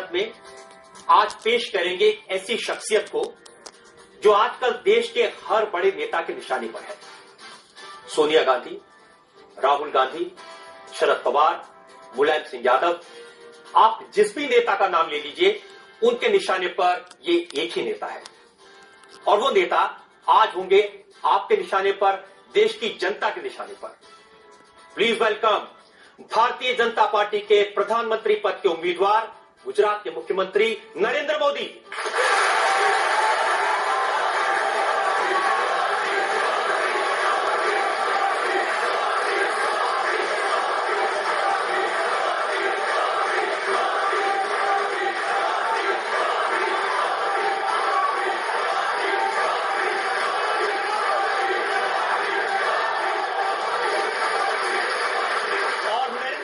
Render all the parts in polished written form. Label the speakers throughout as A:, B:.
A: अदालत में आज पेश करेंगे एक ऐसी शख्सियत को जो आजकल देश के हर बड़े नेता के निशाने पर है। सोनिया गांधी, राहुल गांधी, शरद पवार, मुलायम सिंह यादव, आप जिस भी नेता का नाम ले लीजिए, उनके निशाने पर ये एक ही नेता है। और वो नेता आज होंगे आपके निशाने पर, देश की जनता के निशाने पर। Please welcome Bharatiya Janata party के प्रधानमंत्री पद के उम्मीदवार, गुजरात के मुख्यमंत्री नरेंद्र मोदी।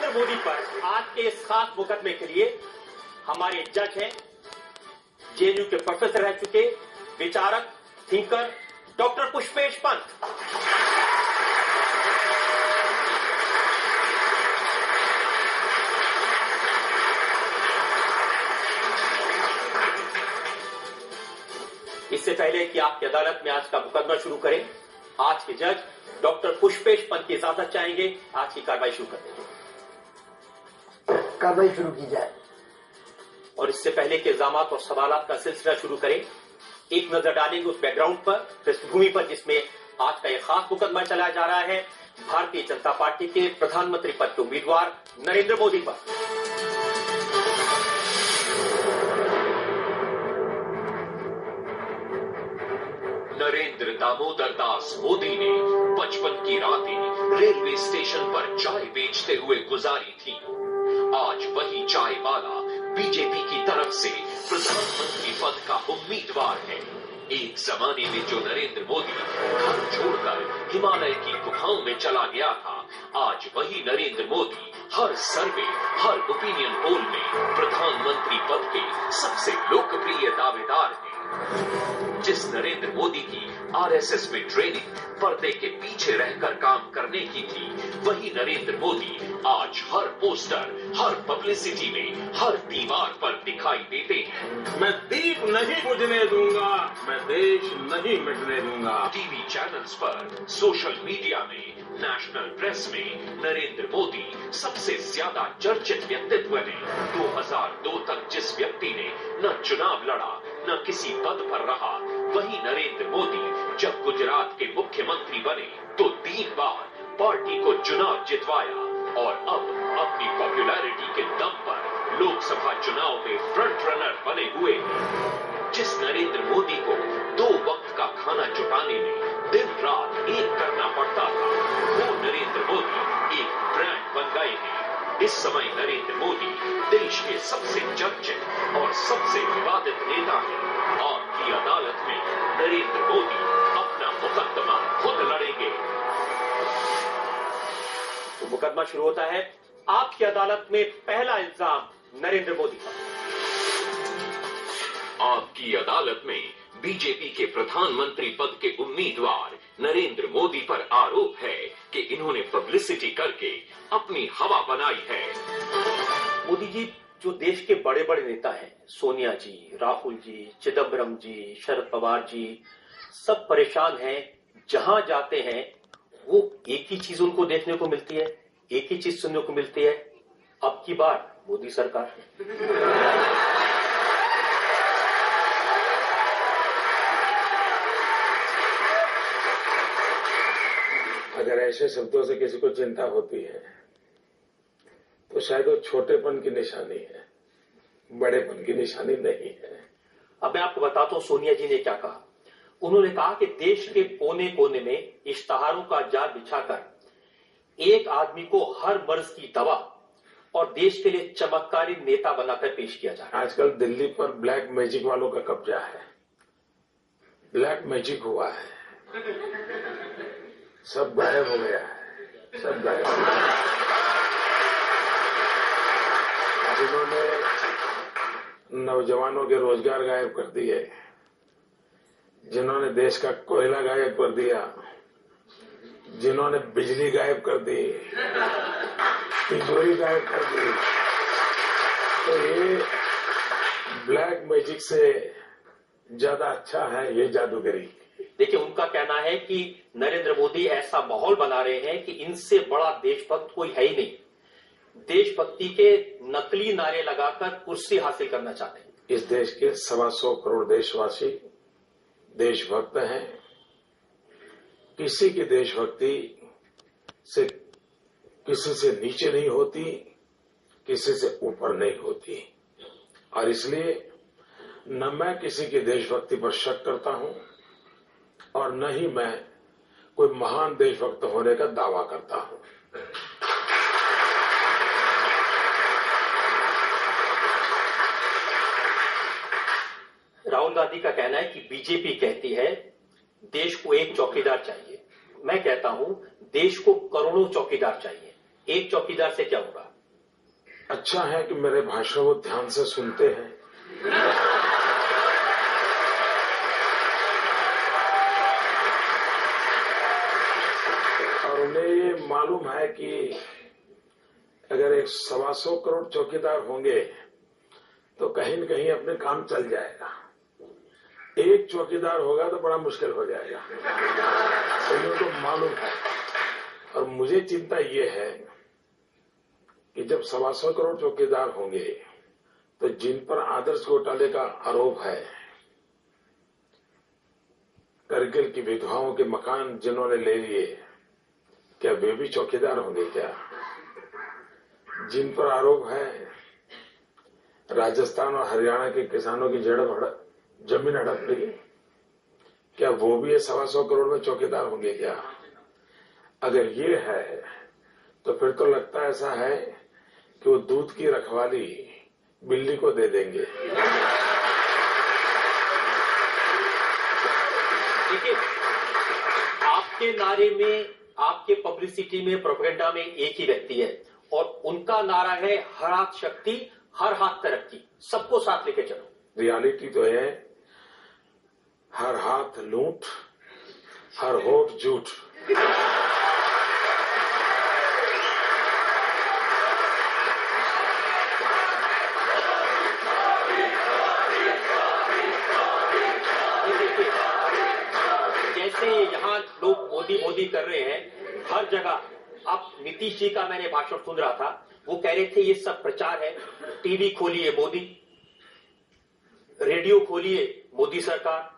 A: मोदी पर आज के इस खास मुकदमे के लिए हमारे जज हैं, जेएनयू के प्रोफेसर रह चुके विचारक, थिंकर डॉक्टर पुष्पेश पंत। इससे पहले कि आपकी अदालत में आज का मुकदमा शुरू करें, आज के जज डॉक्टर पुष्पेश पंत की इजाजत चाहेंगे। आज की कार्रवाई शुरू कर देंगे।
B: कार्रवाई शुरू की जाए।
A: और इससे पहले के इल्जामात और सवालात का सिलसिला शुरू करें, एक नजर डालेंगे उस बैकग्राउंड पर, पृष्ठभूमि पर जिसमें आज का यह खास मुकदमा चलाया जा रहा है, भारतीय जनता पार्टी के प्रधानमंत्री पद के उम्मीदवार नरेंद्र मोदी पर।
C: नरेंद्र दामोदर दास मोदी ने बचपन की रातें रेलवे स्टेशन पर चाय बेचते हुए गुजारी थी। आज वही चाय वाला बीजेपी की तरफ से प्रधानमंत्री पद का उम्मीदवार है। एक जमाने में जो नरेंद्र मोदी घर छोड़कर हिमालय की गुफाओं में चला गया था, आज वही नरेंद्र मोदी हर सर्वे, हर ओपिनियन पोल में प्रधानमंत्री पद के सबसे लोकप्रिय दावेदार हैं। जिस नरेंद्र मोदी की आरएसएस में ट्रेनिंग पर्दे के पीछे रहकर काम करने की थी, वही नरेंद्र मोदी आज हर पोस्टर, हर पब्लिसिटी में, हर दीवार पर दिखाई देते हैं।
D: मैं दीप नहीं बुझने दूंगा, मैं देश नहीं मिटने दूंगा।
C: टीवी चैनल्स पर, सोशल मीडिया में, नेशनल प्रेस में नरेंद्र मोदी सबसे ज्यादा चर्चित व्यक्तित्व हैं। 2002 तक जिस व्यक्ति ने न चुनाव लड़ा, न किसी पद पर रहा, वही नरेंद्र मोदी जब गुजरात के मुख्यमंत्री बने तो 3 बार पार्टी को चुनाव जितवाया और अब अपनी पॉपुलैरिटी के दम पर लोकसभा चुनाव में फ्रंट रनर बने हुए हैं। जिस नरेंद्र मोदी को 2 वक्त का खाना जुटाने में दिन रात एक करना पड़ता था, वो नरेंद्र मोदी एक ब्रांड बन गए हैं। इस समय नरेंद्र मोदी देश के सबसे चर्चित और सबसे विवादित नेता हैं। आपकी अदालत में नरेंद्र मोदी अपना मुकदमा खुद लड़ेंगे।
A: तो मुकदमा शुरू होता है। आपकी अदालत में पहला इल्जाम नरेंद्र मोदी पर।
C: आपकी अदालत में बीजेपी के प्रधानमंत्री पद के उम्मीदवार नरेंद्र मोदी पर आरोप है कि इन्होंने पब्लिसिटी करके अपनी हवा बनाई है।
A: मोदी जी जो देश के बड़े बड़े नेता हैं, सोनिया जी, राहुल जी, चिदम्बरम जी, शरद पवार जी, सब परेशान हैं। जहां जाते हैं वो एक ही चीज उनको देखने को मिलती है, एक ही चीज सुनने को मिलती है, अब की बार मोदी सरकार।
D: अगर ऐसे शब्दों से किसी को चिंता होती है तो शायद वो छोटेपन की निशानी है, बड़ेपन की निशानी नहीं है।
A: अब मैं आपको बताता हूं सोनिया जी ने क्या कहा। उन्होंने कहा कि देश के कोने कोने में इश्तहारों का जाल बिछाकर एक आदमी को हर मर्ज की दवा और देश के लिए चमत्कारी नेता बनाकर पेश किया जा रहा है।
D: आजकल दिल्ली पर ब्लैक मैजिक वालों का कब्जा है। ब्लैक मैजिक हुआ है, सब गायब हो गया है, सब गायब हो गया है। जिन्होंने नौजवानों के रोजगार गायब कर दिए, जिन्होंने देश का कोयला गायब कर दिया, जिन्होंने बिजली गायब कर दी, तिजोरी गायब कर दी, तो ये मैजिक से ज्यादा अच्छा है ये जादूगरी।
A: देखिए, उनका कहना है कि नरेंद्र मोदी ऐसा माहौल बना रहे हैं कि इनसे बड़ा देशभक्त कोई है ही नहीं। देशभक्ति के नकली नारे लगाकर कुर्सी हासिल करना चाहते हैं।
D: इस देश के 125 करोड़ देशवासी देशभक्त हैं। किसी की देशभक्ति से किसी से नीचे नहीं होती, किसी से ऊपर नहीं होती, और इसलिए न मैं किसी की देशभक्ति पर शक करता हूं और न ही मैं कोई महान देशभक्त होने का दावा करता हूं।
A: राहुल गांधी का कहना है कि बीजेपी कहती है देश को एक चौकीदार चाहिए। मैं कहता हूं देश को करोड़ों चौकीदार चाहिए। एक चौकीदार से क्या होगा?
D: अच्छा है कि मेरे भाषण को ध्यान से सुनते हैं। और उन्हें ये मालूम है कि अगर 125 करोड़ चौकीदार होंगे तो कहीं न कहीं अपने काम चल जाएगा। एक चौकीदार होगा तो बड़ा मुश्किल हो जाएगा, उनको मालूम है। और मुझे चिंता ये है कि जब 125 करोड़ चौकीदार होंगे तो जिन पर आदर्श घोटाले का आरोप है, करगिल की विधवाओं के मकान जिन्होंने ले लिए, क्या वे भी चौकीदार होंगे क्या? जिन पर आरोप है राजस्थान और हरियाणा के किसानों की जमीन हड़प ली, क्या वो भी 125 करोड़ में चौकीदार होंगे क्या? अगर ये है तो फिर तो लगता ऐसा है कि वो दूध की रखवाली बिल्ली को दे देंगे।
A: देखिए, आपके नारे में, आपके पब्लिसिटी में, प्रोपेगेंडा में एक ही व्यक्ति है और उनका नारा है हर हाथ शक्ति, हर हाथ तरक्की, सबको साथ लेके चलो।
D: रियलिटी तो है हर हाथ लूट, हर होठ झूठ।
A: जैसे यहाँ लोग मोदी मोदी कर रहे हैं हर जगह। अब नीतीश जी का मैंने भाषण सुन रहा था, वो कह रहे थे ये सब प्रचार है। टीवी खोलिए मोदी, रेडियो खोलिए मोदी सरकार,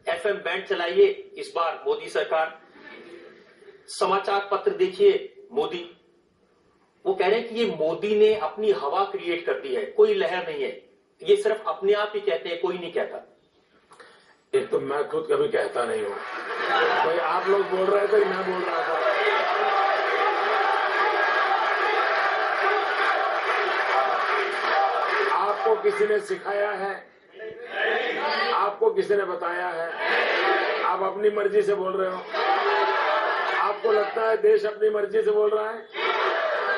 A: एफएम बैंड चलाइए इस बार मोदी सरकार, समाचार पत्र देखिए मोदी। वो कह रहे हैं कि ये मोदी ने अपनी हवा क्रिएट कर दी है, कोई लहर नहीं है। ये सिर्फ अपने आप ही कहते हैं, कोई नहीं कहता।
D: एक तो मैं खुद कभी कहता नहीं हूं, भाई आप लोग बोल रहे थे, मैं बोल रहा था। आपको किसी ने सिखाया है, आपको किसी ने बताया है, आप अपनी मर्जी से बोल रहे हो। आपको लगता है देश अपनी मर्जी से बोल रहा है,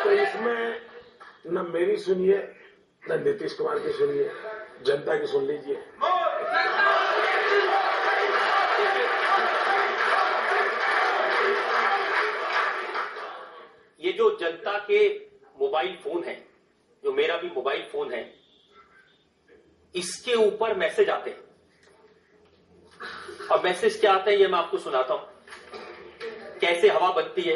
D: तो इसमें न मेरी सुनिए न नीतीश कुमार की सुनिए, जनता की सुन लीजिए।
A: ये जो जनता के मोबाइल फोन है, जो मेरा भी मोबाइल फोन है, इसके ऊपर मैसेज आते हैं। और मैसेज क्या आता है ये मैं आपको सुनाता हूं, कैसे हवा बनती है।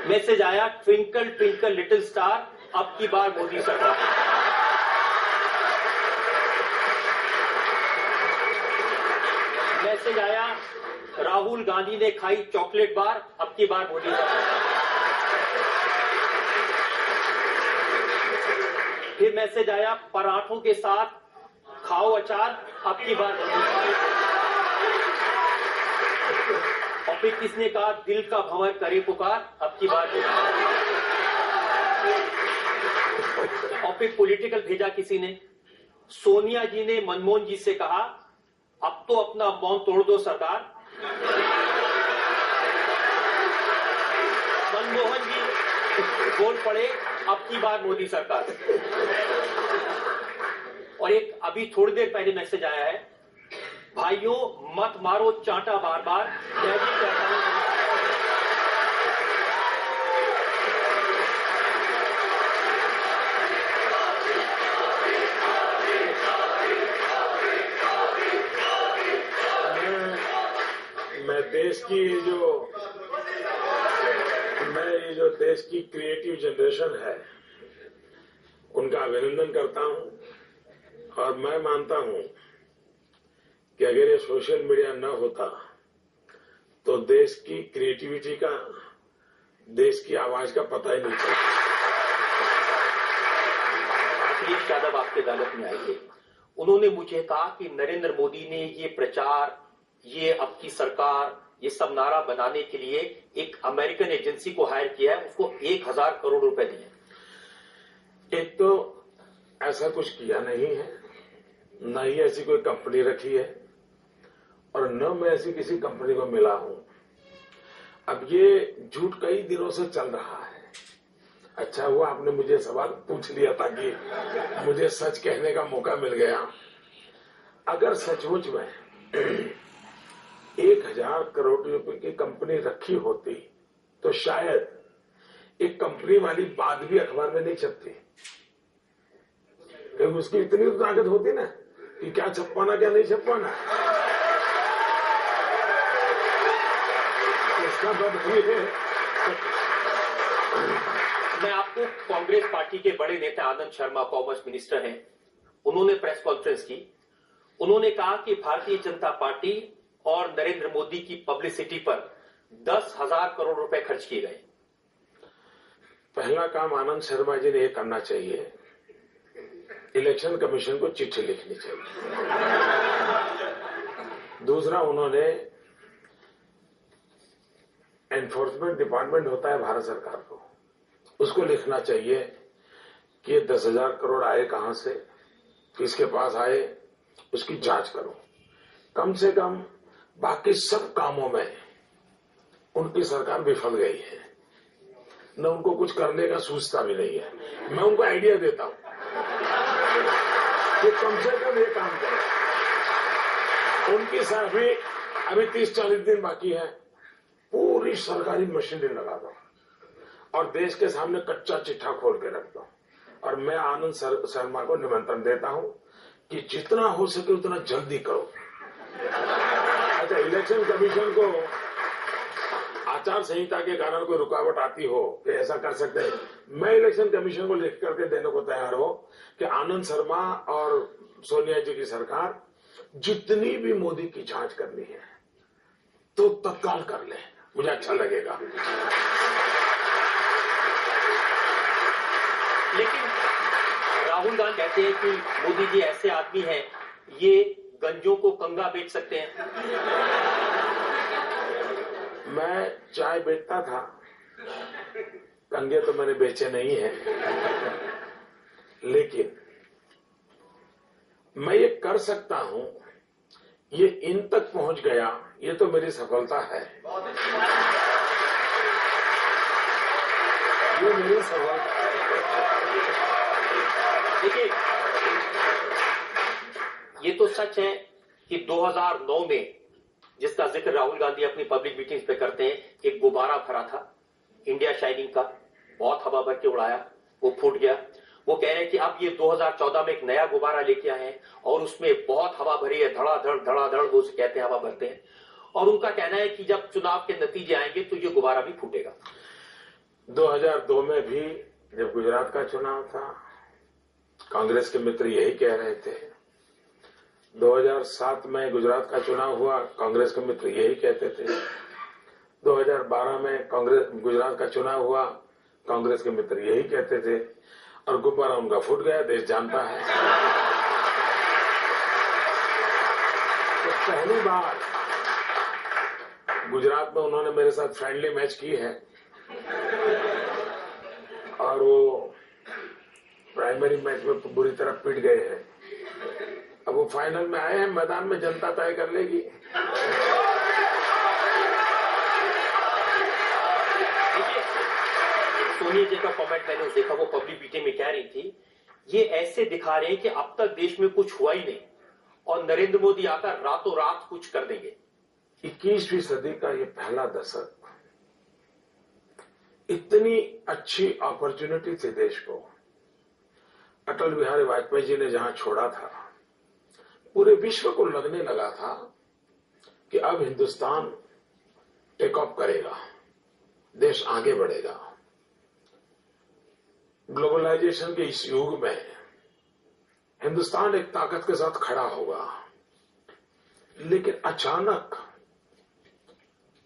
A: मैसेज आया, ट्विंकल ट्विंकल लिटिल स्टार, अब की बार मोदी सरकार। मैसेज आया, राहुल गांधी ने खाई चॉकलेट बार, अब की बार मोदी सरकार। फिर मैसेज आया, पराठों के साथ खाओ अचार, अब की बार मोदी सरकार। और फिर किसने कहा, दिल का भंवर करे पुकार, अब की बार मोदी सरकार। और फिर पॉलिटिकल भेजा किसी ने, सोनिया जी ने मनमोहन जी से कहा, अब तो अपना मौन तोड़ दो सरकार। मनमोहन जी बोल पड़े, अब की बार मोदी सरकार। और एक अभी थोड़ी देर पहले मैसेज आया है, भाइयों मत मारो चांटा बार बार, मैं भी कहता हूं।
D: ये जो देश की क्रिएटिव जनरेशन है, उनका अभिनंदन करता हूं और मैं मानता हूं कि अगर ये सोशल मीडिया न होता तो देश की क्रिएटिविटी का, देश की आवाज का पता ही नहीं चलता।
A: अखिलेश यादव आपकी अदालत में आए थे, उन्होंने मुझे कहा कि नरेंद्र मोदी ने ये प्रचार, ये अब की सरकार, ये सब नारा बनाने के लिए एक अमेरिकन एजेंसी को हायर किया है, उसको 1000 करोड़ रुपए दिए।
D: एक तो ऐसा कुछ किया नहीं है, न ही ऐसी कोई कंपनी रखी है और न मैं ऐसी किसी कंपनी को मिला हूं। अब ये झूठ कई दिनों से चल रहा है। अच्छा हुआ आपने मुझे सवाल पूछ लिया ताकि मुझे सच कहने का मौका मिल गया। अगर सचमुच में 1000 करोड़ रुपए की कंपनी रखी होती तो शायद एक कंपनी वाली बात भी अखबार में नहीं छपती, क्योंकि उसकी इतनी ताकत होती ना कि क्या छपवाना क्या नहीं छपवाना। इसका मतलब है।
A: मैं आपको कांग्रेस पार्टी के बड़े नेता आनंद शर्मा, कॉमर्स मिनिस्टर हैं, उन्होंने प्रेस कॉन्फ्रेंस की। उन्होंने कहा कि भारतीय जनता पार्टी और नरेंद्र मोदी की पब्लिसिटी पर 10,000 करोड़ रुपए खर्च किए गए।
D: पहला काम आनंद शर्मा जी ने यह करना चाहिए, इलेक्शन कमीशन को चिट्ठी लिखनी चाहिए। दूसरा, उन्होंने एनफोर्समेंट डिपार्टमेंट होता है भारत सरकार को, उसको लिखना चाहिए कि 10,000 करोड़ आए कहां से, किसके पास आए, उसकी जांच करो। कम से कम बाकी सब कामों में उनकी सरकार विफल गई है, न उनको कुछ करने का सूझता भी नहीं है। मैं उनको आइडिया देता हूं कि कम से कम ये काम करो। उनकी सरकार अभी 30-40 दिन बाकी है, पूरी सरकारी मशीनरी लगा दो और देश के सामने कच्चा चिट्ठा खोल के रख दो। और मैं आनंद शर्मा को निमंत्रण देता हूं कि जितना हो सके उतना जल्दी करो। अच्छा, इलेक्शन कमीशन को आचार संहिता के कारण कोई रुकावट आती हो कि ऐसा कर सकते हैं, मैं इलेक्शन कमीशन को लिख करके देने को तैयार हो कि आनंद शर्मा और सोनिया जी की सरकार जितनी भी मोदी की जांच करनी है तो तत्काल कर ले, मुझे अच्छा लगेगा।
A: लेकिन राहुल गांधी कहते हैं कि मोदी जी ऐसे आदमी हैं, ये गंजों को कंगा बेच सकते हैं।
D: मैं चाय बेचता था, कंगे तो मैंने बेचे नहीं है, लेकिन मैं ये कर सकता हूं, ये इन तक पहुंच गया, ये तो मेरी सफलता है। ये मेरी सफलता है।
A: देखिए, ये तो सच है कि 2009 में, जिसका जिक्र राहुल गांधी अपनी पब्लिक मीटिंग्स पे करते हैं, एक गुब्बारा भरा था इंडिया शाइनिंग का, बहुत हवा भर के उड़ाया, वो फूट गया। वो कह रहे हैं कि अब ये 2014 में एक नया गुब्बारा लेके आए हैं और उसमें बहुत हवा भरी है, धड़ाधड़ वो उसे कहते हैं, हवा भरते हैं। और उनका कहना है कि जब चुनाव के नतीजे आएंगे तो ये गुब्बारा भी फूटेगा।
D: 2002 में भी जब गुजरात का चुनाव था, कांग्रेस के मित्र यही कह रहे थे। 2007 में गुजरात का चुनाव हुआ, कांग्रेस के मित्र यही कहते थे। 2012 में गुजरात का चुनाव हुआ, कांग्रेस के मित्र यही कहते थे, और गुब्बारा उनका फूट गया, देश जानता है। तो पहली बार गुजरात में उन्होंने मेरे साथ फ्रेंडली मैच की है और वो प्राइमरी मैच में बुरी तरह पिट गए हैं। अब वो फाइनल में आए हैं, मैदान में जनता तय कर लेगी।
A: सोनिया जी का कमेंट मैंने देखा, वो पब्लिक मीटिंग में कह रही थी, ये ऐसे दिखा रहे हैं कि अब तक देश में कुछ हुआ ही नहीं और नरेंद्र मोदी आकर रातों रात कुछ कर देंगे।
D: 21वीं सदी का ये पहला दशक, इतनी अच्छी अपॉर्चुनिटी थी देश को। अटल बिहारी वाजपेयी जी ने जहां छोड़ा था, पूरे विश्व को लगने लगा था कि अब हिंदुस्तान टेक ऑफ करेगा, देश आगे बढ़ेगा। ग्लोबलाइजेशन के इस युग में हिंदुस्तान एक ताकत के साथ खड़ा होगा, लेकिन अचानक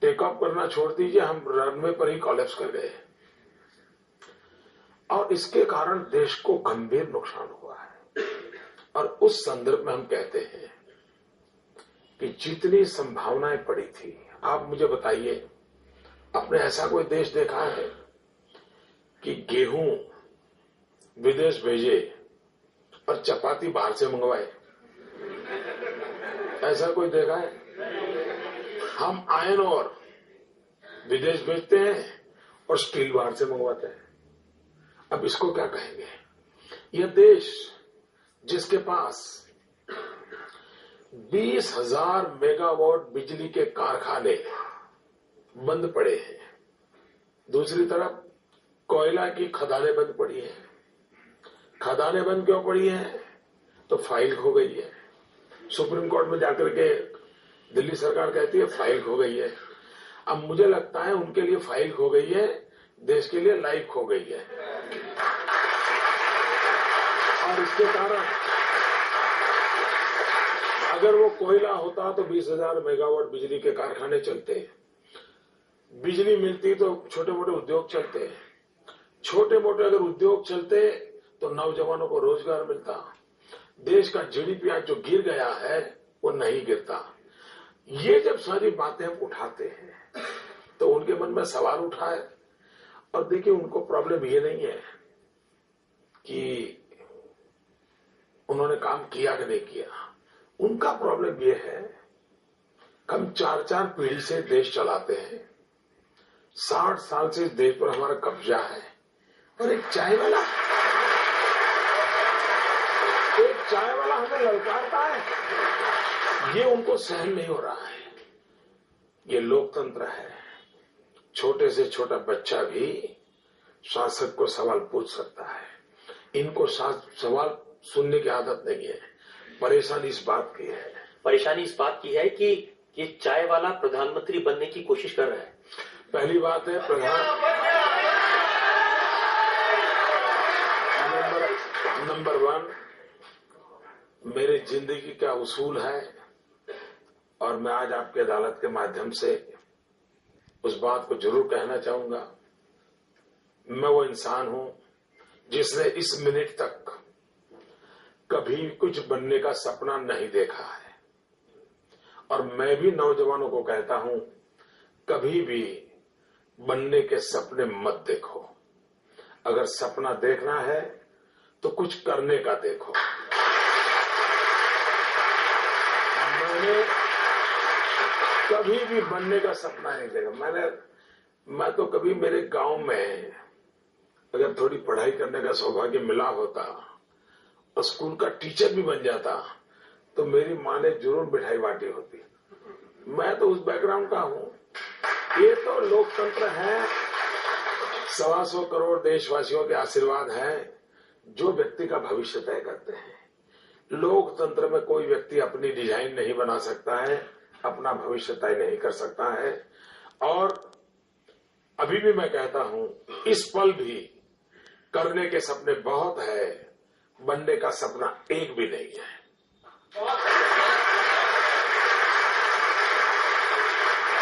D: टेक ऑफ करना छोड़ दीजिए, हम रनवे पर ही कोलैप्स कर गए और इसके कारण देश को गंभीर नुकसान हुआ है। और उस संदर्भ में हम कहते हैं कि जितनी संभावनाएं पड़ी थी, आप मुझे बताइए, आपने ऐसा कोई देश देखा है कि गेहूं विदेश भेजे और चपाती बाहर से मंगवाए? ऐसा कोई देखा है? हम आयरन और विदेश भेजते हैं और स्टील बाहर से मंगवाते हैं। अब इसको क्या कहेंगे? यह देश जिसके पास 20,000 मेगावाट बिजली के कारखाने बंद पड़े हैं, दूसरी तरफ कोयला की खदानें बंद पड़ी हैं। खदानें बंद क्यों पड़ी हैं? तो फाइल खो गई है। सुप्रीम कोर्ट में जाकर के दिल्ली सरकार कहती है फाइल खो गई है। अब मुझे लगता है उनके लिए फाइल खो गई है, देश के लिए लाइफ खो गई है। और इसके कारण अगर वो कोयला होता तो 20,000 मेगावाट बिजली के कारखाने चलते, बिजली मिलती तो छोटे मोटे उद्योग चलते, छोटे मोटे अगर उद्योग चलते तो नौजवानों को रोजगार मिलता, देश का जीडीपी आज जो गिर गया है वो नहीं गिरता। ये जब सारी बातें हम उठाते हैं तो उनके मन में सवाल उठा है। और देखिए, उनको प्रॉब्लम ये नहीं है कि उन्होंने काम किया कि नहीं किया, उनका प्रॉब्लम ये है हम 4-4 पीढ़ी से देश चलाते हैं, 60 साल से इस देश पर हमारा कब्जा है, और एक चाय वाला हमें ललकारता है, ये उनको सहन नहीं हो रहा है। ये लोकतंत्र है, छोटे से छोटा बच्चा भी शासक को सवाल पूछ सकता है। इनको सवाल सुनने की आदत नहीं है। परेशानी इस बात की है, कि ये चाय वाला प्रधानमंत्री बनने की कोशिश कर रहा है। पहली बात है, नंबर 1, मेरे जिंदगी का उसूल है और मैं आज आपकी अदालत के माध्यम से उस बात को जरूर कहना चाहूंगा। मैं वो इंसान हूं जिसने इस मिनट तक कभी कुछ बनने का सपना नहीं देखा है, और मैं भी नौजवानों को कहता हूं, कभी भी बनने के सपने मत देखो। अगर सपना देखना है तो कुछ करने का देखो। मैंने कभी भी बनने का सपना नहीं देखा। मैं तो कभी मेरे गांव में अगर थोड़ी पढ़ाई करने का सौभाग्य मिला होता और स्कूल का टीचर भी बन जाता तो मेरी माँ ने जरूर मिठाई बांटी होती। मैं तो उस बैकग्राउंड का हूं। ये तो लोकतंत्र है, 125 करोड़ देशवासियों के आशीर्वाद है जो व्यक्ति का भविष्य तय करते हैं। लोकतंत्र में कोई व्यक्ति अपनी डिजाइन नहीं बना सकता है, अपना भविष्य तय नहीं कर सकता है। और अभी भी मैं कहता हूं, इस पल भी करने के सपने बहुत है, बनने का सपना एक भी नहीं है।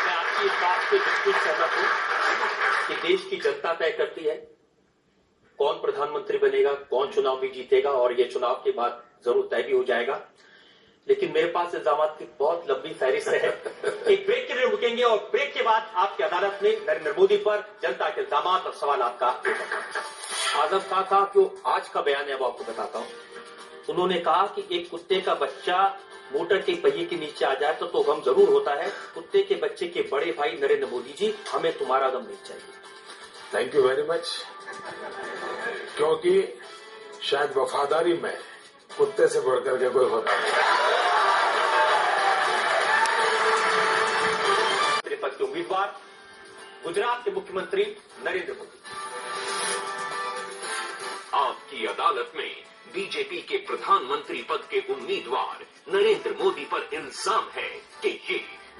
A: मैं आपकी इस बात से बिल्कुल सहमत हूं कि देश की जनता तय करती है कौन प्रधानमंत्री बनेगा, कौन चुनाव भी जीतेगा, और ये चुनाव के बाद जरूर तय भी हो जाएगा। लेकिन मेरे पास इल्जामात की बहुत लंबी फहरिस्त है। एक ब्रेक के लिए रुकेंगे और ब्रेक के बाद आपकी अदालत ने नरेंद्र मोदी पर जनता के इल्जामात और सवाल का आजम कहा था कि आज का बयान है वो आपको बताता हूं। उन्होंने कहा कि एक कुत्ते का बच्चा मोटर के पहिए के नीचे आ जाए तो गम जरूर होता है, कुत्ते के बच्चे के बड़े भाई नरेंद्र मोदी जी, हमें तुम्हारा गम नहीं चाहिए।
D: Thank you very much. क्योंकि शायद वफादारी में कुत्ते से बढ़कर के कोई होता नहीं।
A: पद के उम्मीदवार गुजरात के मुख्यमंत्री नरेंद्र मोदी।
C: आपकी अदालत में बीजेपी के प्रधानमंत्री पद के उम्मीदवार नरेंद्र मोदी पर इल्जाम है कि ये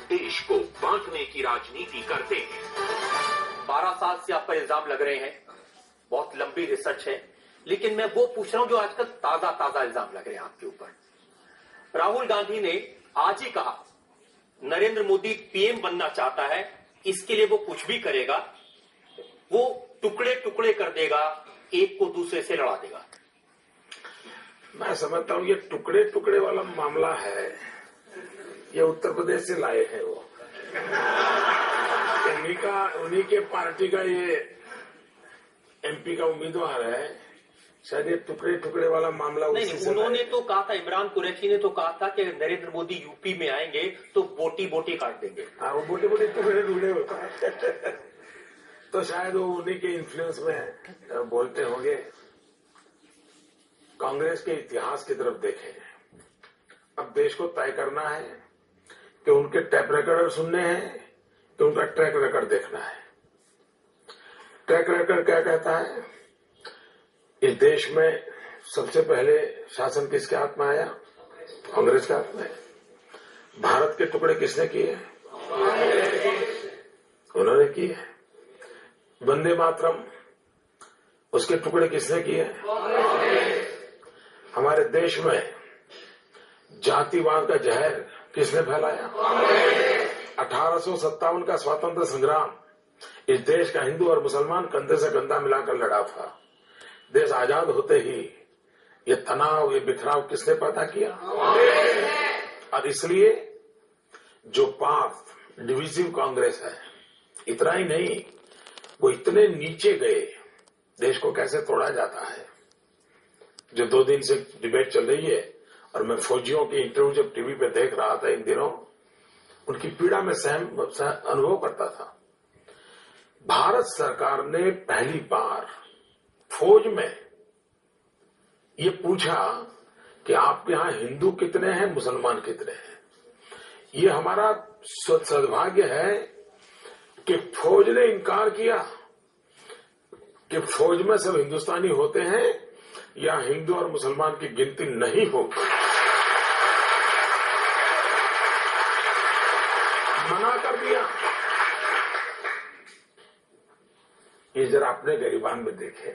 C: देश को बांटने की राजनीति करते हैं।
A: 12 साल से आप पर इल्जाम लग रहे हैं, बहुत लंबी रिसर्च है, लेकिन मैं वो पूछ रहा हूं जो आजकल ताजा ताजा इल्जाम लग रहे हैं आपके ऊपर। राहुल गांधी ने आज ही कहा नरेंद्र मोदी पीएम बनना चाहता है, इसके लिए वो कुछ भी करेगा, वो टुकड़े टुकड़े कर देगा, एक को दूसरे से लड़ा देगा।
D: मैं समझता हूं ये टुकड़े टुकड़े वाला मामला है, ये उत्तर प्रदेश से लाए हैं वो। उन्हीं के पार्टी का ये एमपी का उम्मीदवार है, शायद ये टुकड़े टुकड़े वाला मामला
A: नहीं, उन्होंने तो कहा था, इमरान कुरैशी ने तो कहा था कि नरेंद्र मोदी यूपी में आएंगे तो बोटी बोटी काट देंगे।
D: हाँ, वो बोटी बोटी टुकड़े टुकड़े होता है। तो शायद वो उन्हीं के इन्फ्लुएंस में बोलते होंगे। कांग्रेस के इतिहास की तरफ देखें, अब देश को तय करना है कि उनके टैप रिकॉर्ड सुनने हैं कि उनका ट्रैक रिकॉर्ड देखना है। ट्रैक रिकॉर्ड क्या कहता है? इस देश में सबसे पहले शासन किसके हाथ में आया? कांग्रेस के हाथ में। भारत के टुकड़े किसने किए? उन्होंने किए। वंदे मातरम, उसके टुकड़े किसने किए? हमारे देश में जातिवाद का जहर किसने फैलाया? 1857 का स्वतंत्र संग्राम इस देश का हिंदू और मुसलमान कंधे से कंधा मिलाकर लड़ा था। देश आजाद होते ही ये तनाव, ये बिखराव किसने पैदा किया? और इसलिए जो पाप डिविजिव कांग्रेस है, इतना ही नहीं, वो इतने नीचे गए, देश को कैसे तोड़ा जाता है। जो 2 दिन से डिबेट चल रही है, और मैं फौजियों की इंटरव्यू जब टीवी पे देख रहा था इन दिनों, उनकी पीड़ा में सहम अनुभव करता था। भारत सरकार ने पहली बार फौज में ये पूछा कि आपके यहां हिंदू कितने हैं, मुसलमान कितने हैं। ये हमारा सद्भाग्य है कि फौज ने इनकार किया कि फौज में सब हिंदुस्तानी होते हैं या हिंदू और मुसलमान की गिनती नहीं होगी। मना कर दिया। ये जरा अपने गरिबान में देखें,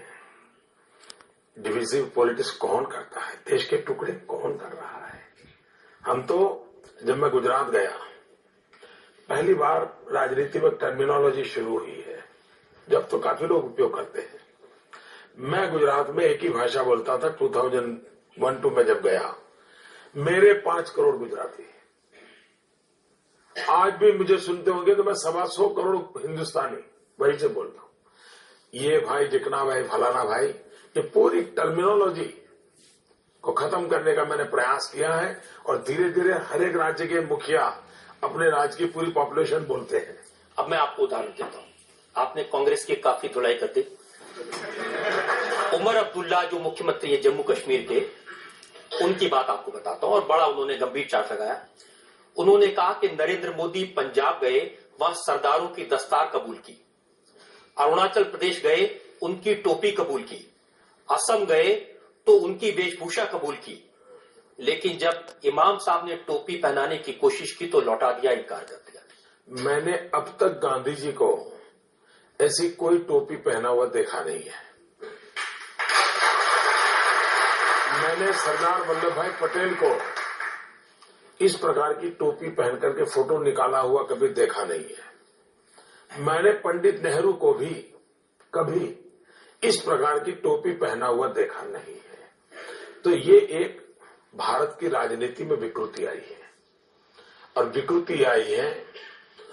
D: डिविजिव पॉलिटिक्स कौन करता है, देश के टुकड़े कौन कर रहा है। हम तो, जब मैं गुजरात गया, पहली बार राजनीति में टर्मिनोलॉजी शुरू हुई है, जब तो काफी लोग उपयोग करते हैं। मैं गुजरात में एक ही भाषा बोलता था 2001-2 में जब गया। मेरे 5 करोड़ गुजराती, आज भी मुझे सुनते होंगे तो मैं 125 करोड़ हिंदुस्तानी वही से बोलता हूं। ये भाई, जिकना भाई, फलाना भाई, ये पूरी टर्मिनोलॉजी को खत्म करने का मैंने प्रयास किया है, और धीरे धीरे हर एक राज्य के मुखिया अपने राज्य की पूरी पॉपुलेशन बोलते हैं।
A: अब मैं आपको उदाहरण देता हूं, आपने कांग्रेस की काफी धुलाई कर दी। उमर अब्दुल्ला जो मुख्यमंत्री है जम्मू कश्मीर के, उनकी बात आपको बताता हूं, और बड़ा उन्होंने गंभीर चार्ज लगाया। उन्होंने कहा कि नरेंद्र मोदी पंजाब गए, वहां सरदारों की दस्तार कबूल की, अरुणाचल प्रदेश गए, उनकी टोपी कबूल की, असम गए तो उनकी वेशभूषा कबूल की, लेकिन जब इमाम साहब ने टोपी पहनाने की कोशिश की तो लौटा दिया, इनकार कर दिया।
D: मैंने अब तक गांधी जी को ऐसी कोई टोपी पहना हुआ देखा नहीं है। मैंने सरदार वल्लभ भाई पटेल को इस प्रकार की टोपी पहन करके फोटो निकाला हुआ कभी देखा नहीं है। मैंने पंडित नेहरू को भी कभी इस प्रकार की टोपी पहना हुआ देखा नहीं है। तो ये एक भारत की राजनीति में विकृति आई है, और विकृति आई है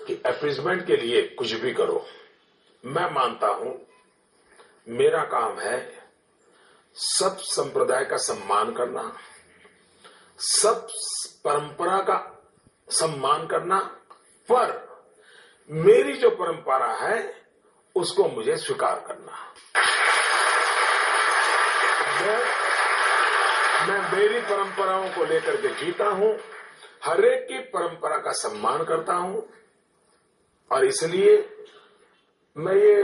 D: कि अपीजमेंट के लिए कुछ भी करो। मैं मानता हूं मेरा काम है सब संप्रदाय का सम्मान करना, सब परंपरा का सम्मान करना, पर मेरी जो परंपरा है उसको मुझे स्वीकार करना। मैं मेरी परंपराओं को लेकर के जीता हूं, हर एक की परंपरा का सम्मान करता हूं, और इसलिए मैं ये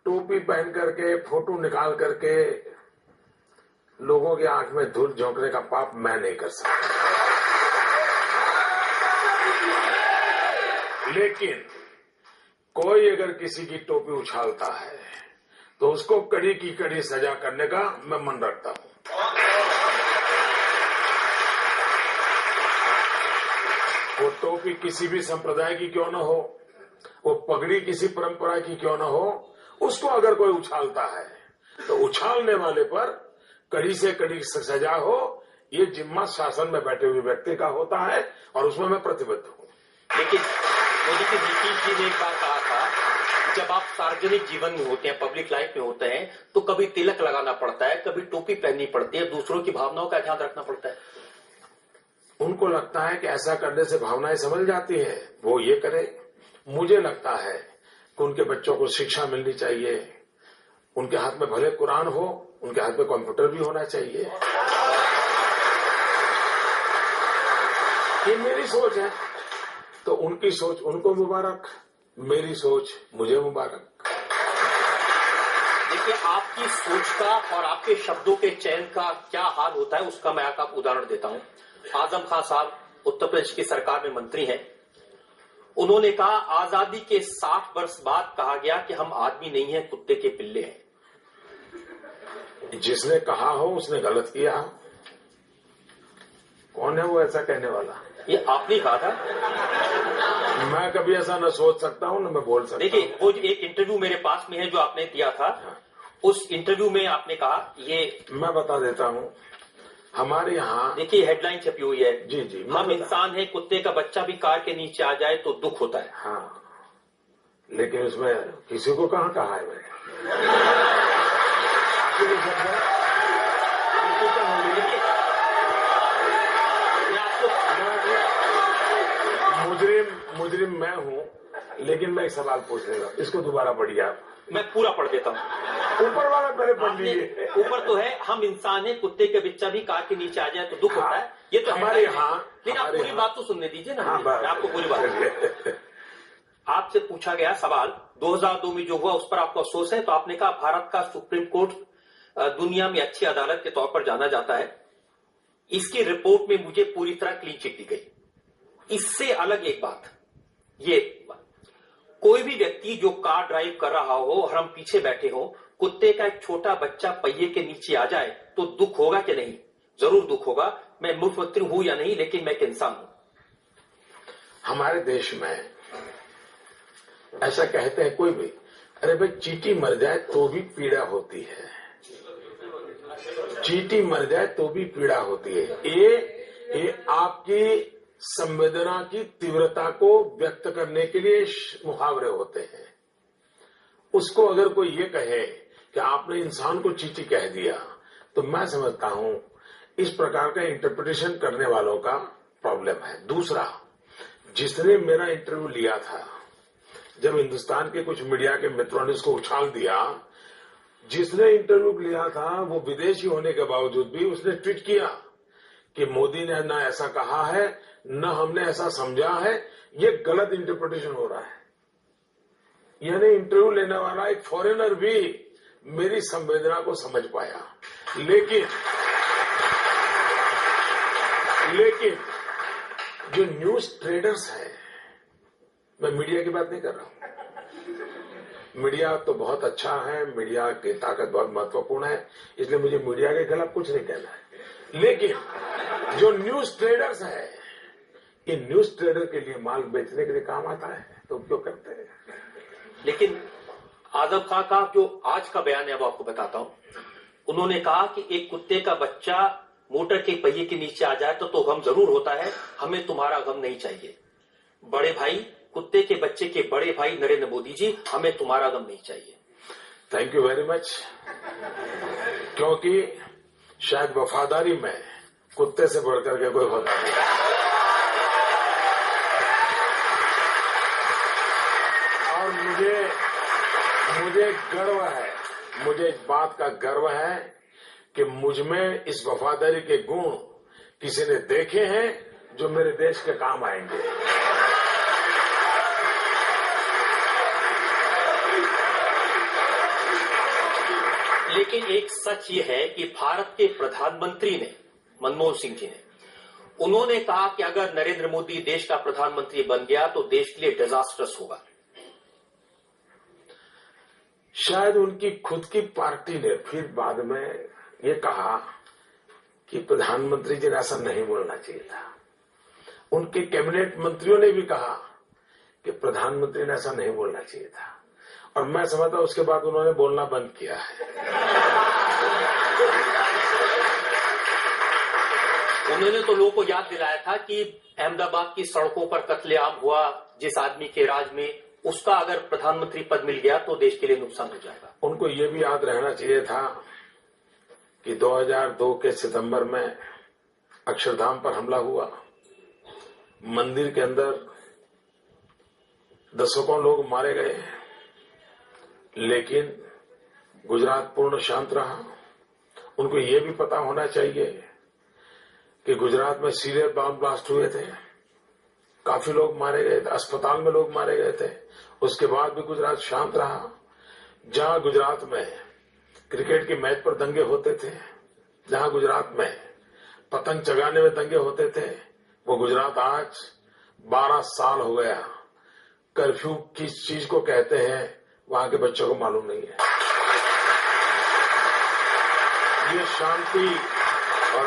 D: टोपी पहन करके, फोटो निकाल करके लोगों की आंख में धूल झोंकने का पाप मैं नहीं कर सकता। लेकिन कोई अगर किसी की टोपी उछालता है तो उसको कड़ी की कड़ी सजा करने का मैं मन रखता हूं। वो टोपी किसी भी संप्रदाय की क्यों न हो, वो पगड़ी किसी परंपरा की क्यों न हो, उसको अगर कोई उछालता है तो उछालने वाले पर कड़ी से कड़ी सजा हो, ये जिम्मा शासन में बैठे हुए व्यक्ति का होता है और उसमें मैं प्रतिबद्ध हूं।
A: लेकिन मोदी जी, नीतीश जी ने एक बार कहा था, जब आप सार्वजनिक जीवन में होते हैं, पब्लिक लाइफ में होते हैं, तो कभी तिलक लगाना पड़ता है, कभी टोपी पहननी पड़ती है, दूसरों की भावनाओं का ध्यान रखना पड़ता है।
D: उनको लगता है कि ऐसा करने से भावनाएं संभल जाती है, वो ये करे। मुझे लगता है कि उनके बच्चों को शिक्षा मिलनी चाहिए, उनके हाथ में भले कुरान हो, उनके हाथ में कंप्यूटर भी होना चाहिए। ये मेरी सोच है, तो उनकी सोच उनको मुबारक, मेरी सोच मुझे मुबारक।
A: देखिए, आपकी सोच का और आपके शब्दों के चयन का क्या हाल होता है, उसका मैं आपको उदाहरण देता हूं। आजम खान साहब उत्तर प्रदेश की सरकार में मंत्री हैं। उन्होंने कहा, आजादी के 60 वर्ष बाद कहा गया कि हम आदमी नहीं हैं, कुत्ते के पिल्ले हैं।
D: जिसने कहा हो उसने गलत किया। कौन है वो ऐसा कहने वाला?
A: ये आपने कहा था।
D: मैं कभी ऐसा न सोच सकता हूं, न मैं बोल सकता हूं।
A: देखिए, वो एक इंटरव्यू मेरे पास में है जो आपने दिया था। उस इंटरव्यू में आपने कहा, ये
D: मैं बता देता हूं, हमारे यहाँ
A: देखिए हेडलाइन छपी हुई है,
D: जी जी,
A: हम इंसान हैं, कुत्ते का बच्चा भी कार के नीचे आ जाए तो दुख होता है।
D: हाँ, लेकिन उसमें किसी को कहाँ कहा है मैंने? मुजरिम मैं हूँ, लेकिन मैं एक सवाल पूछ लेगा, इसको दोबारा पढ़िए आप।
A: मैं पूरा पढ़ देता हूँ।
D: ऊपर वाला पहले पढ़ लीजिए।
A: ऊपर तो है, हम इंसान हैं, कुत्ते का बच्चा भी कार के नीचे आ जाए तो दुख होता है। ये तो
D: हमारे यहाँ,
A: लेकिन आप पूरी बात तो सुनने दीजिए ना। मैं आपको पूरी बात आपसे पूछा गया सवाल 2002 में जो हुआ उस पर आपको अफसोस है, तो आपने कहा भारत का सुप्रीम कोर्ट दुनिया में अच्छी अदालत के तौर पर जाना जाता है। इसकी रिपोर्ट में मुझे पूरी तरह क्लीन चिट दी गई। इससे अलग एक बात, ये कोई भी व्यक्ति जो कार ड्राइव कर रहा हो और हम पीछे बैठे हो, कुत्ते का एक छोटा बच्चा पहिए के नीचे आ जाए तो दुख होगा कि नहीं? जरूर दुख होगा। मैं मुख्यमंत्री हूं या नहीं, लेकिन मैं एक इंसान हूं।
D: हमारे देश में ऐसा कहते हैं कोई भी, अरे भाई चींटी मर जाए तो भी पीड़ा होती है, चींटी मर जाए तो भी पीड़ा होती है। ये आपकी संवेदना की तीव्रता को व्यक्त करने के लिए मुहावरे होते हैं। उसको अगर कोई ये कहे कि आपने इंसान को चींटी कह दिया, तो मैं समझता हूं इस प्रकार का इंटरप्रिटेशन करने वालों का प्रॉब्लम है। दूसरा, जिसने मेरा इंटरव्यू लिया था, जब हिंदुस्तान के कुछ मीडिया के मित्रों ने उसको उछाल दिया, जिसने इंटरव्यू लिया था वो विदेशी होने के बावजूद भी उसने ट्वीट किया कि मोदी ने ना ऐसा कहा है, न हमने ऐसा समझा है, ये गलत इंटरप्रिटेशन हो रहा है। यानी इंटरव्यू लेने वाला एक फॉरेनर भी मेरी संवेदना को समझ पाया। लेकिन जो न्यूज ट्रेडर्स हैं, मैं मीडिया की बात नहीं कर रहा हूं। मीडिया तो बहुत अच्छा है, मीडिया की ताकत बहुत महत्वपूर्ण है, इसलिए मुझे मीडिया के खिलाफ कुछ नहीं कहना है। लेकिन जो न्यूज ट्रेडर्स है, ये न्यूज ट्रेडर के लिए माल बेचने के लिए काम आता है, तो क्यों करते हैं?
A: लेकिन आजम खान का जो आज का बयान है वो आपको बताता हूं। उन्होंने कहा कि एक कुत्ते का बच्चा मोटर के पहिए के नीचे आ जाए तो गम जरूर होता है, हमें तुम्हारा गम नहीं चाहिए। बड़े भाई, कुत्ते के बच्चे के बड़े भाई नरेंद्र मोदी जी, हमें तुम्हारा गम नहीं चाहिए।
D: Thank you very much. क्योंकि शायद वफादारी में कुत्ते से बढ़कर के कोई होता नहीं। और मुझे गर्व है, मुझे इस बात का गर्व है कि मुझ में इस वफादारी के गुण किसी ने देखे हैं जो मेरे देश के काम आएंगे। लेकिन एक सच ये है कि भारत के प्रधानमंत्री ने, मनमोहन सिंह जी ने,
A: उन्होंने कहा कि अगर नरेंद्र मोदी देश का प्रधानमंत्री बन गया तो देश के लिए डिजास्टर्स होगा।
D: शायद उनकी खुद की पार्टी ने फिर बाद में ये कहा कि प्रधानमंत्री जी ने ऐसा नहीं बोलना चाहिए था। उनके कैबिनेट मंत्रियों ने भी कहा कि प्रधानमंत्री ने ऐसा नहीं बोलना चाहिए था, और मैं समझता हूं उसके बाद उन्होंने बोलना बंद किया है।
A: उन्होंने तो लोगों को याद दिलाया था कि अहमदाबाद की सड़कों पर कत्लेआम हुआ जिस आदमी के राज में, उसका अगर प्रधानमंत्री पद मिल गया तो देश के लिए नुकसान हो जाएगा।
D: उनको ये भी याद रहना चाहिए था कि 2002 के सितंबर में अक्षरधाम पर हमला हुआ, मंदिर के अंदर दशकों लोग मारे गए, लेकिन गुजरात पूर्ण शांत रहा। उनको ये भी पता होना चाहिए कि गुजरात में सीरियस बम ब्लास्ट हुए थे, काफी लोग मारे गए थे, अस्पताल में लोग मारे गए थे, उसके बाद भी गुजरात शांत रहा। जहां गुजरात में क्रिकेट के मैच पर दंगे होते थे, जहां गुजरात में पतंग चगाने में दंगे होते थे, वो गुजरात आज 12 साल हो गया कर्फ्यू किस चीज को कहते हैं वहां के बच्चों को मालूम नहीं है। ये शांति, और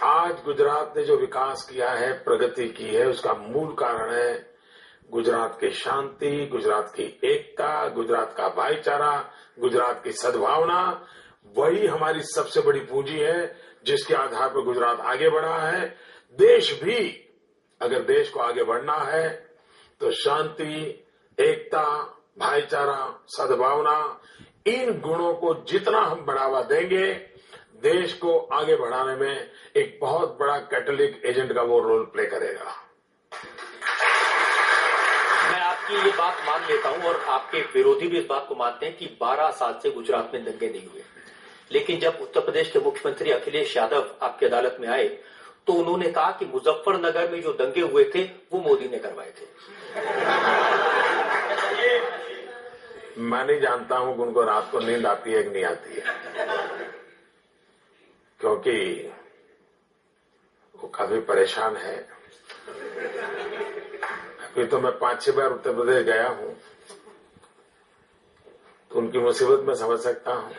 D: आज गुजरात ने जो विकास किया है, प्रगति की है, उसका मूल कारण है गुजरात की शांति, गुजरात की एकता, गुजरात का भाईचारा, गुजरात की सद्भावना। वही हमारी सबसे बड़ी पूंजी है जिसके आधार पर गुजरात आगे बढ़ा है। देश भी अगर देश को आगे बढ़ना है तो शांति, एकता, भाईचारा, सद्भावना, इन गुणों को जितना हम बढ़ावा देंगे, देश को आगे बढ़ाने में एक बहुत बड़ा कैटलिक एजेंट का वो रोल प्ले करेगा।
A: मैं आपकी ये बात मान लेता हूं और आपके विरोधी भी इस बात को मानते हैं कि 12 साल से गुजरात में दंगे नहीं हुए, लेकिन जब उत्तर प्रदेश के मुख्यमंत्री अखिलेश यादव आपकी अदालत में आए तो उन्होंने कहा कि मुजफ्फरनगर में जो दंगे हुए थे वो मोदी ने करवाए थे।
D: मैं नहीं जानता हूं कि उनको रात को नींद आती है कि नहीं आती है, क्योंकि वो काफी परेशान है। अभी तो मैं 5-6 बार उत्तर प्रदेश गया हूं, तो उनकी मुसीबत में समझ सकता हूं,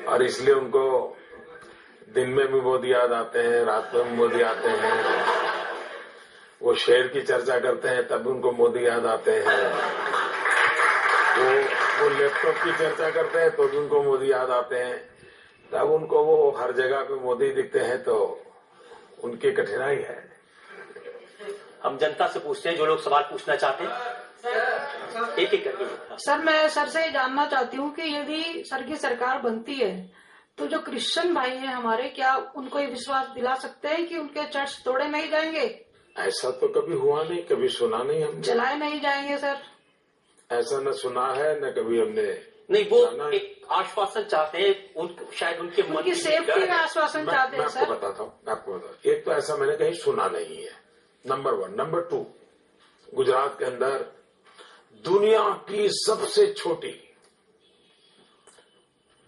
D: और इसलिए उनको दिन में भी मोदी याद आते हैं, रात में भी मोदी आते हैं। वो शेर की चर्चा करते हैं तब उनको मोदी याद आते हैं, वो लैपटॉप की चर्चा करते हैं तो भी उनको मोदी याद आते हैं, तब उनको वो हर जगह पे मोदी दिखते हैं, तो उनकी कठिनाई है।
A: हम जनता से पूछते हैं जो लोग सवाल पूछना चाहते हैं, एक एक करके।
B: सर, मैं सर से जानना चाहती हूँ कि यदि सर की सरकार बनती है तो जो क्रिश्चियन भाई हैं हमारे, क्या उनको ये विश्वास दिला सकते हैं कि उनके चर्च तोड़े नहीं जाएंगे?
D: ऐसा तो कभी हुआ नहीं, कभी सुना नहीं हमने।
B: जलाए नहीं जाएंगे सर?
D: ऐसा न सुना है न कभी हमने।
A: नहीं, वो एक आश्वासन चाहते हैं, शायद उनके मन
B: की सेफ्टी का आश्वासन चाहते हैं।
D: मैं आपको बताता हूँ, एक तो ऐसा मैंने कहीं सुना नहीं है, नंबर 1। नंबर 2, गुजरात के अंदर दुनिया की सबसे छोटी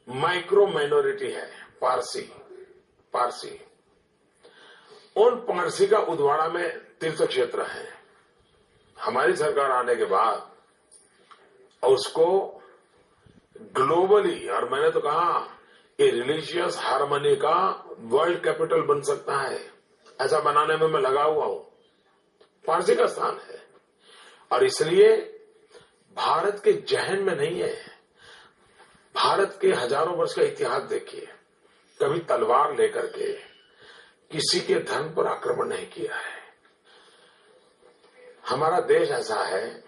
D: माइक्रो माइनॉरिटी है पारसी। उन पारसी का उदवाड़ा में तीर्थ क्षेत्र है। हमारी सरकार आने के बाद उसको ग्लोबली, और मैंने तो कहा ये रिलीजियस हार्मनी का वर्ल्ड कैपिटल बन सकता है, ऐसा बनाने में मैं लगा हुआ हूं। पारसी का स्थान है, और इसलिए भारत के जहन में नहीं है। भारत के हजारों वर्ष का इतिहास देखिए, कभी तलवार लेकर के किसी के धर्म पर आक्रमण नहीं किया है। हमारा देश ऐसा है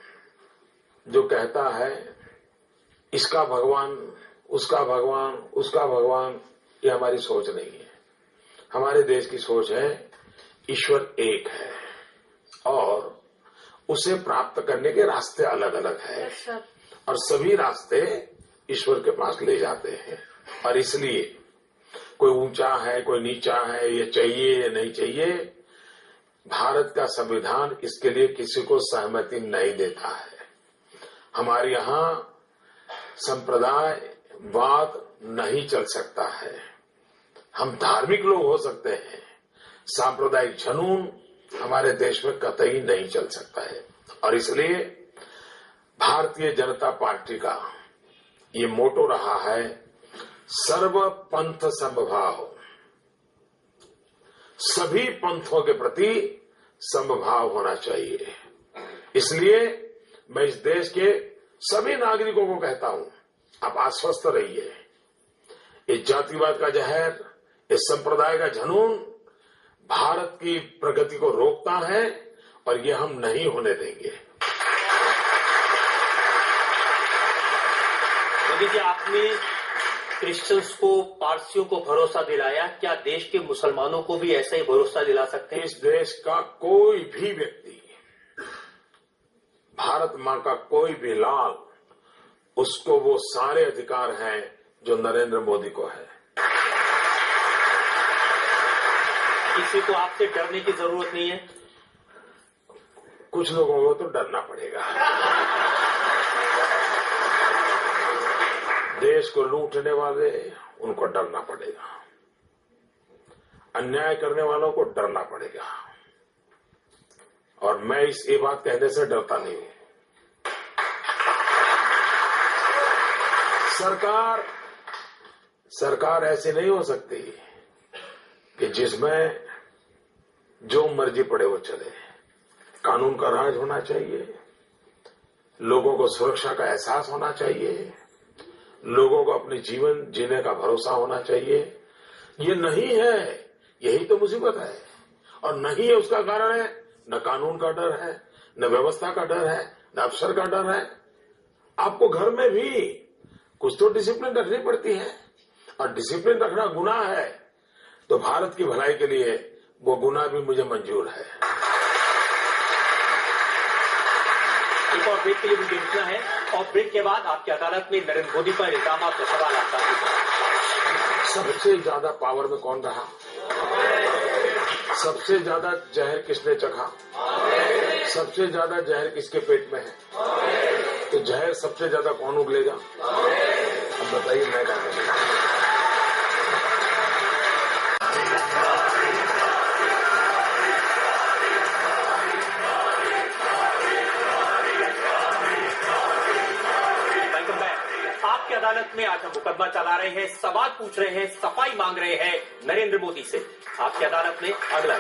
D: जो कहता है इसका भगवान, उसका भगवान, उसका भगवान, ये हमारी सोच नहीं है। हमारे देश की सोच है ईश्वर एक है और उसे प्राप्त करने के रास्ते अलग अलग है, और सभी रास्ते ईश्वर के पास ले जाते हैं। और इसलिए कोई ऊंचा है, कोई नीचा है, ये चाहिए या नहीं चाहिए, भारत का संविधान इसके लिए किसी को सहमति नहीं देता है। हमारे यहां संप्रदायवाद नहीं चल सकता है। हम धार्मिक लोग हो सकते हैं, सांप्रदायिक जुनून हमारे देश में कतई नहीं चल सकता है। और इसलिए भारतीय जनता पार्टी का ये मोटो रहा है, सर्व पंथ समभाव। सभी पंथों के प्रति समभाव होना चाहिए। इसलिए मैं इस देश के सभी नागरिकों को कहता हूं, आप आश्वस्त रहिए। इस जातिवाद का जहर, इस संप्रदाय का जुनून भारत की प्रगति को रोकता है और ये हम नहीं होने देंगे।
A: मोदी जी, आपने क्रिश्चियंस को, पारसियों को भरोसा दिलाया, क्या देश के मुसलमानों को भी ऐसा ही भरोसा दिला सकते हैं?
D: इस देश का कोई भी व्यक्ति, भारत मां का कोई भी लाल, उसको वो सारे अधिकार हैं जो नरेंद्र मोदी को है।
A: किसी को आपसे डरने की जरूरत नहीं है।
D: कुछ लोगों को तो डरना पड़ेगा। देश को लूटने वाले, उनको डरना पड़ेगा। अन्याय करने वालों को डरना पड़ेगा। और मैं ये बात कहने से डरता नहीं हूं। सरकार ऐसी नहीं हो सकती कि जिसमें जो मर्जी पड़े वो चले। कानून का राज होना चाहिए, लोगों को सुरक्षा का एहसास होना चाहिए, लोगों को अपने जीवन जीने का भरोसा होना चाहिए। ये नहीं है, यही तो मुसीबत है। और नहीं है उसका कारण है न कानून का डर है, न व्यवस्था का डर है, न अफसर का डर है। आपको घर में भी कुछ तो डिसिप्लिन रखनी पड़ती है, और डिसिप्लिन रखना गुनाह है तो भारत की भलाई के लिए वो गुनाह भी मुझे मंजूर है।
A: एक और ब्रेक के लिए मुझे रुकना है, और ब्रेक के बाद आपकी अदालत में नरेंद्र मोदी पर इल्जामात का सवाल आता है।
D: सबसे ज्यादा पावर में कौन रहा? सबसे ज्यादा जहर किसने चखा? सबसे ज्यादा जहर किसके पेट में है? तो जहर सबसे ज्यादा कौन उगलेगा? अब बताइए, मैं क्या करूंगा?
A: आपकी अदालत में आज हम मुकदमा चला रहे हैं, सवाल पूछ रहे हैं, सफाई मांग रहे हैं नरेंद्र मोदी से। आपकी अदालत में अगला।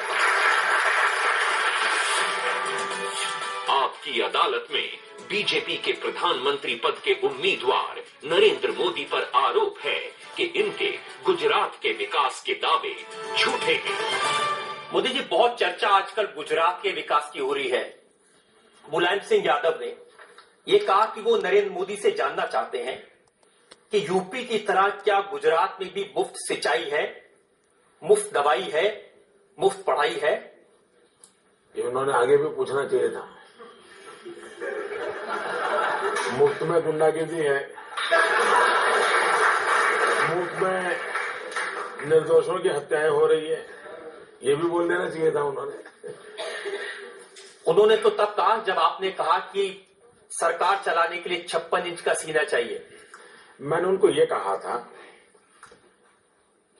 C: आपकी अदालत में बीजेपी के प्रधानमंत्री पद के उम्मीदवार नरेंद्र मोदी पर आरोप है कि इनके गुजरात के विकास के दावे झूठे हैं।
A: मोदी जी, बहुत चर्चा आजकल गुजरात के विकास की हो रही है। मुलायम सिंह यादव ने यह कहा कि वो नरेंद्र मोदी से जानना चाहते हैं कि यूपी की तरह क्या गुजरात में भी मुफ्त सिंचाई है, मुफ्त दवाई है, मुफ्त पढ़ाई है?
D: ये उन्होंने आगे भी पूछना चाहिए था। मुफ्त में गुंडागिर्दी है, मुफ्त में निर्दोषों की हत्याएं हो रही है, ये भी बोल देना चाहिए था
A: उन्होंने तो तब कहा जब आपने कहा कि सरकार चलाने के लिए 56 इंच का सीना चाहिए।
D: मैंने उनको ये कहा था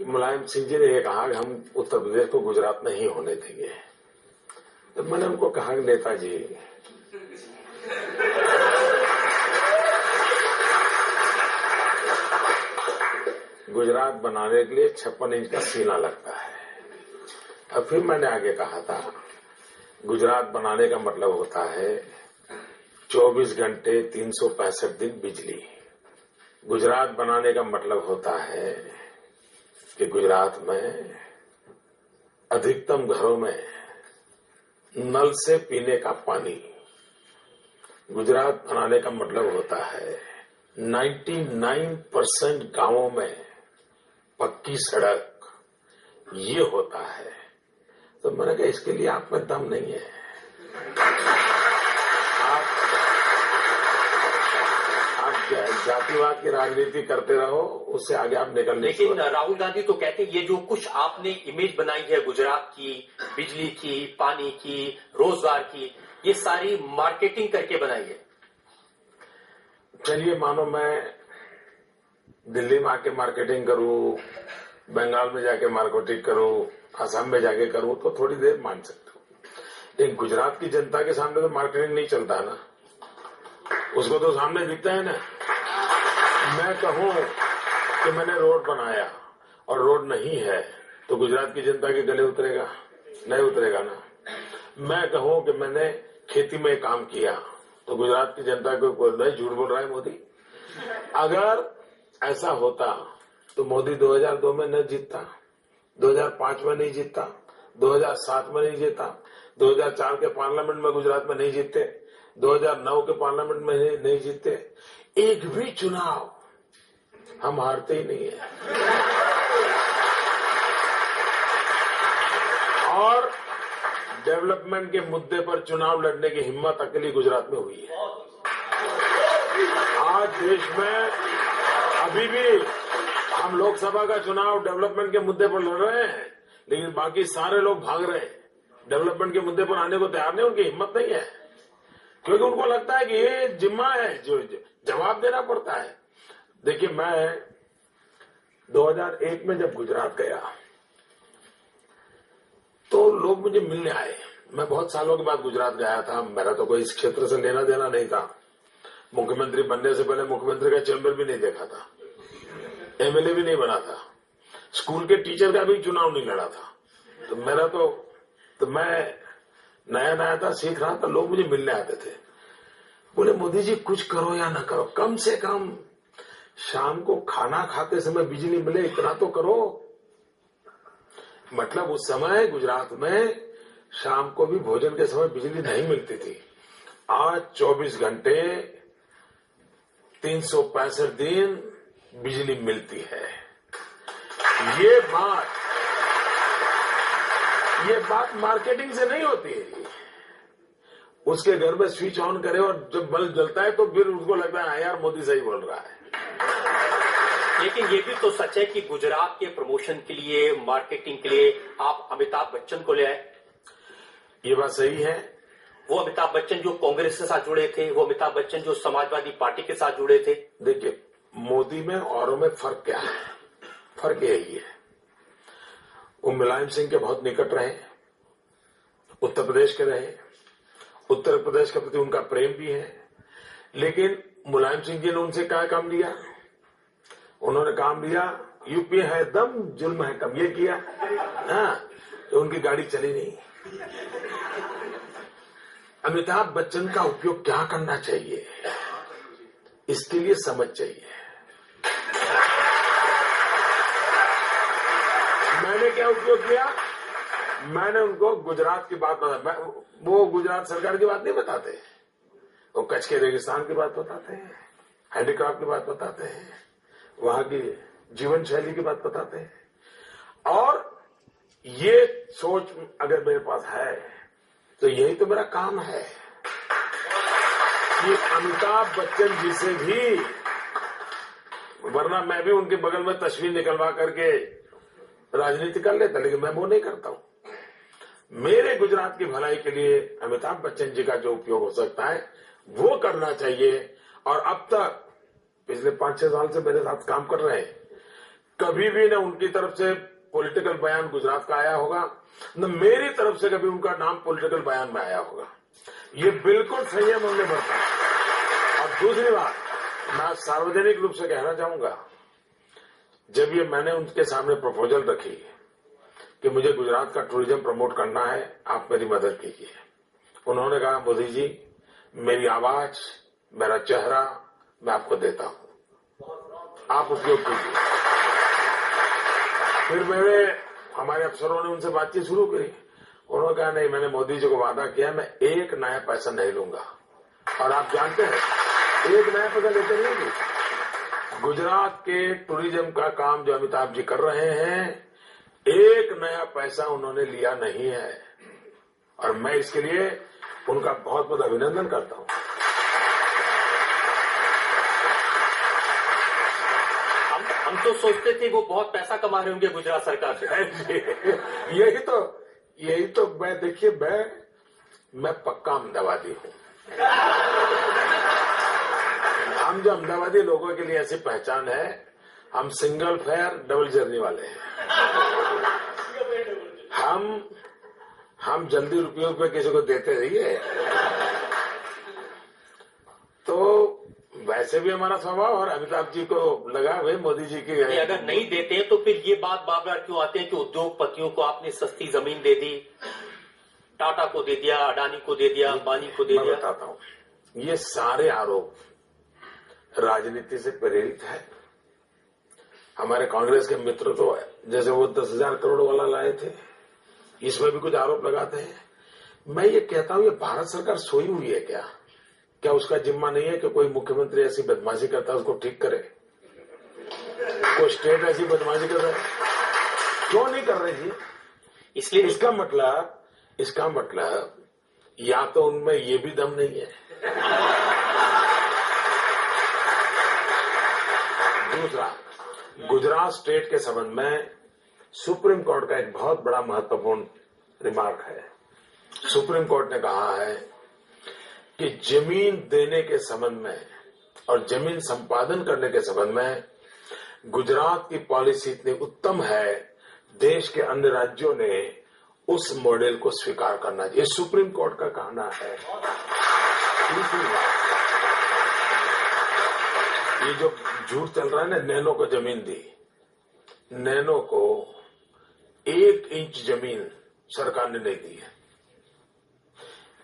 D: कि मुलायम सिंह जी ने ये कहा कि हम उत्तर प्रदेश को गुजरात नहीं होने देंगे। तो मैंने उनको कहा कि नेताजी, गुजरात बनाने के लिए 56 इंच का सीना लगता है। और फिर मैंने आगे कहा था, गुजरात बनाने का मतलब होता है 24 घंटे 365 दिन बिजली। गुजरात बनाने का मतलब होता है कि गुजरात में अधिकतम घरों में नल से पीने का पानी। गुजरात बनाने का मतलब होता है 99% गांवों में पक्की सड़क। ये होता है। तो मैंने कहा इसके लिए आप में दम नहीं है। जातिवाद की राजनीति करते रहो, उससे आगे आप निकल नहीं।
A: लेकिन राहुल गांधी तो कहते हैं ये जो कुछ आपने इमेज बनाई है गुजरात की, बिजली की, पानी की, रोजगार की, ये सारी मार्केटिंग करके बनाई है।
D: चलिए, मानो मैं दिल्ली में आके मार्केटिंग करूं, बंगाल में जाके मार्केटिंग करूं, असम में जाके करूं तो थोड़ी देर मान सकता हूं, लेकिन गुजरात की जनता के सामने तो मार्केटिंग नहीं चलता ना, उसको तो सामने दिखता है ना। मैं कहूं कि मैंने रोड बनाया और रोड नहीं है तो गुजरात की जनता के गले उतरेगा? नहीं उतरेगा ना। मैं कहूं कि मैंने खेती में काम किया तो गुजरात की जनता को नहीं, झूठ बोल रहा है मोदी। अगर ऐसा होता तो मोदी 2002 में नहीं जीतता, 2005 में नहीं जीतता, 2007 में नहीं जीता, 2004 के पार्लियामेंट में गुजरात में नहीं जीते, 2009 के पार्लियामेंट में नहीं जीते। एक भी चुनाव हम हारते ही नहीं है। और डेवलपमेंट के मुद्दे पर चुनाव लड़ने की हिम्मत अकेली गुजरात में हुई है। आज देश में अभी भी हम लोकसभा का चुनाव डेवलपमेंट के मुद्दे पर लड़ रहे हैं, लेकिन बाकी सारे लोग भाग रहे हैं, डेवलपमेंट के मुद्दे पर आने को तैयार नहीं, उनकी हिम्मत नहीं है, क्योंकि उनको लगता है कि ये जिम्मा है जो जवाब देना पड़ता है। देखिए, मैं 2001 में जब गुजरात गया तो लोग मुझे मिलने आए। मैं बहुत सालों के बाद गुजरात गया था, मेरा तो कोई इस क्षेत्र से लेना देना नहीं था। मुख्यमंत्री बनने से पहले मुख्यमंत्री का चैम्बर भी नहीं देखा था, एमएलए भी नहीं बना था, स्कूल के टीचर का भी चुनाव नहीं लड़ा था। तो मेरा तो मैं नया था, सीख रहा था, लोग मुझे मिलने आते थे, बोले मोदी जी कुछ करो या ना करो, कम से कम शाम को खाना खाते समय बिजली मिले, इतना तो करो। मतलब उस समय गुजरात में शाम को भी भोजन के समय बिजली नहीं मिलती थी। आज 24 घंटे 365 दिन बिजली मिलती है। ये बात मार्केटिंग से नहीं होती है। उसके घर में स्विच ऑन करे और जब बल्ब जलता है तो फिर उसको लगता है यार मोदी सही बोल रहा है।
A: लेकिन ये भी तो सच है कि गुजरात के प्रमोशन के लिए, मार्केटिंग के लिए आप अमिताभ बच्चन को ले आए।
D: ये बात सही है।
A: वो अमिताभ बच्चन जो कांग्रेस के साथ जुड़े थे, वो अमिताभ बच्चन जो समाजवादी पार्टी के साथ जुड़े थे।
D: देखिए, मोदी में औरों में फर्क क्या है? फर्क यही है, वो मुलायम सिंह के बहुत निकट रहे, उत्तर प्रदेश के रहे, उत्तर प्रदेश के प्रति उनका प्रेम भी है। लेकिन मुलायम सिंह जी ने उनसे क्या काम लिया? उन्होंने काम लिया यूपी है दम, जुल्म है कम, ये किया। तो उनकी गाड़ी चली नहीं। अमिताभ बच्चन का उपयोग क्या करना चाहिए, इसके लिए समझ चाहिए। मैंने क्या उपयोग किया? मैंने उनको गुजरात की बात बता, वो गुजरात सरकार की बात नहीं बताते, वो कच्छ के रेगिस्तान की बात बताते हैं, हैंडीक्राफ्ट की बात बताते हैं, वहां की जीवन शैली की बात बताते हैं। और ये सोच अगर मेरे पास है तो यही तो मेरा काम है कि अमिताभ बच्चन जी से भी, वरना मैं भी उनके बगल में तस्वीर निकलवा करके राजनीति कर लेता, लेकिन मैं वो नहीं करता हूं। मेरे गुजरात की भलाई के लिए अमिताभ बच्चन जी का जो उपयोग हो सकता है वो करना चाहिए। और अब तक पिछले 5-6 साल से मेरे साथ काम कर रहे हैं, कभी भी न उनकी तरफ से पॉलिटिकल बयान गुजरात का आया होगा, न मेरी तरफ से कभी उनका नाम पॉलिटिकल बयान में आया होगा। ये बिल्कुल संयम हमने बरता है। और दूसरी बात, मैं सार्वजनिक रूप से कहना चाहूंगा, जब ये मैंने उनके सामने प्रपोजल रखी कि मुझे गुजरात का टूरिज्म प्रमोट करना है, आप मेरी मदद कीजिए, उन्होंने कहा मोदी जी मेरी आवाज, मेरा चेहरा मैं आपको देता हूं, आप उपयोग कीजिए। फिर हमारे अफसरों ने उनसे बातचीत शुरू करी, उन्होंने कहा नहीं, मैंने मोदी जी को वादा किया मैं एक नया पैसा नहीं लूंगा। और आप जानते हैं, एक नया पैसा लेते नहीं। गुजरात के टूरिज्म का काम जो अमिताभ जी कर रहे हैं, एक नया पैसा उन्होंने लिया नहीं है, और मैं इसके लिए उनका बहुत बहुत अभिनंदन करता हूं।
A: हम तो सोचते थे वो बहुत पैसा कमा रहे होंगे गुजरात सरकार से।
D: यही तो मैं, देखिए मैं पक्का अहमदाबादी हूं। हम जो अहमदाबादी लोगों के लिए ऐसी पहचान है, हम सिंगल फेयर डबल जर्नी वाले हैं। हम जल्दी रुपयों पे किसी को देते रहिए। तो वैसे भी हमारा स्वभाव, और अमिताभ जी को लगा भाई मोदी जी की
A: अगर नहीं देते हैं तो फिर ये बात बार बार क्यों आते हैं कि उद्योगपतियों को आपने सस्ती जमीन दे दी, टाटा को दे दिया, अडानी को दे दिया, अंबानी को दे दिया।
D: बताता हूँ, ये सारे आरोप राजनीति से प्रेरित है। हमारे कांग्रेस के मित्र तो जैसे वो 10,000 करोड़ वाला लाए थे, इसमें भी कुछ आरोप लगाते हैं। मैं ये कहता हूँ, ये भारत सरकार सोई हुई है क्या? क्या उसका जिम्मा नहीं है कि कोई मुख्यमंत्री ऐसी बदमाशी करता है उसको ठीक करे? कोई स्टेट ऐसी बदमाशी कर रहा है, क्यों नहीं कर रही जी?
A: इसलिए
D: इसका मतलब या तो उनमें ये भी दम नहीं है। दूसरा, गुजरात स्टेट के संबंध में सुप्रीम कोर्ट का एक बहुत बड़ा महत्वपूर्ण रिमार्क है। सुप्रीम कोर्ट ने कहा है कि जमीन देने के संबंध में और जमीन संपादन करने के संबंध में गुजरात की पॉलिसी इतनी उत्तम है, देश के अन्य राज्यों ने उस मॉडल को स्वीकार करना चाहिए। सुप्रीम कोर्ट का कहना है। ये जो झूठ चल रहा है ना, नैनो को जमीन दी, नैनो को 1 इंच जमीन सरकार ने नहीं दी है।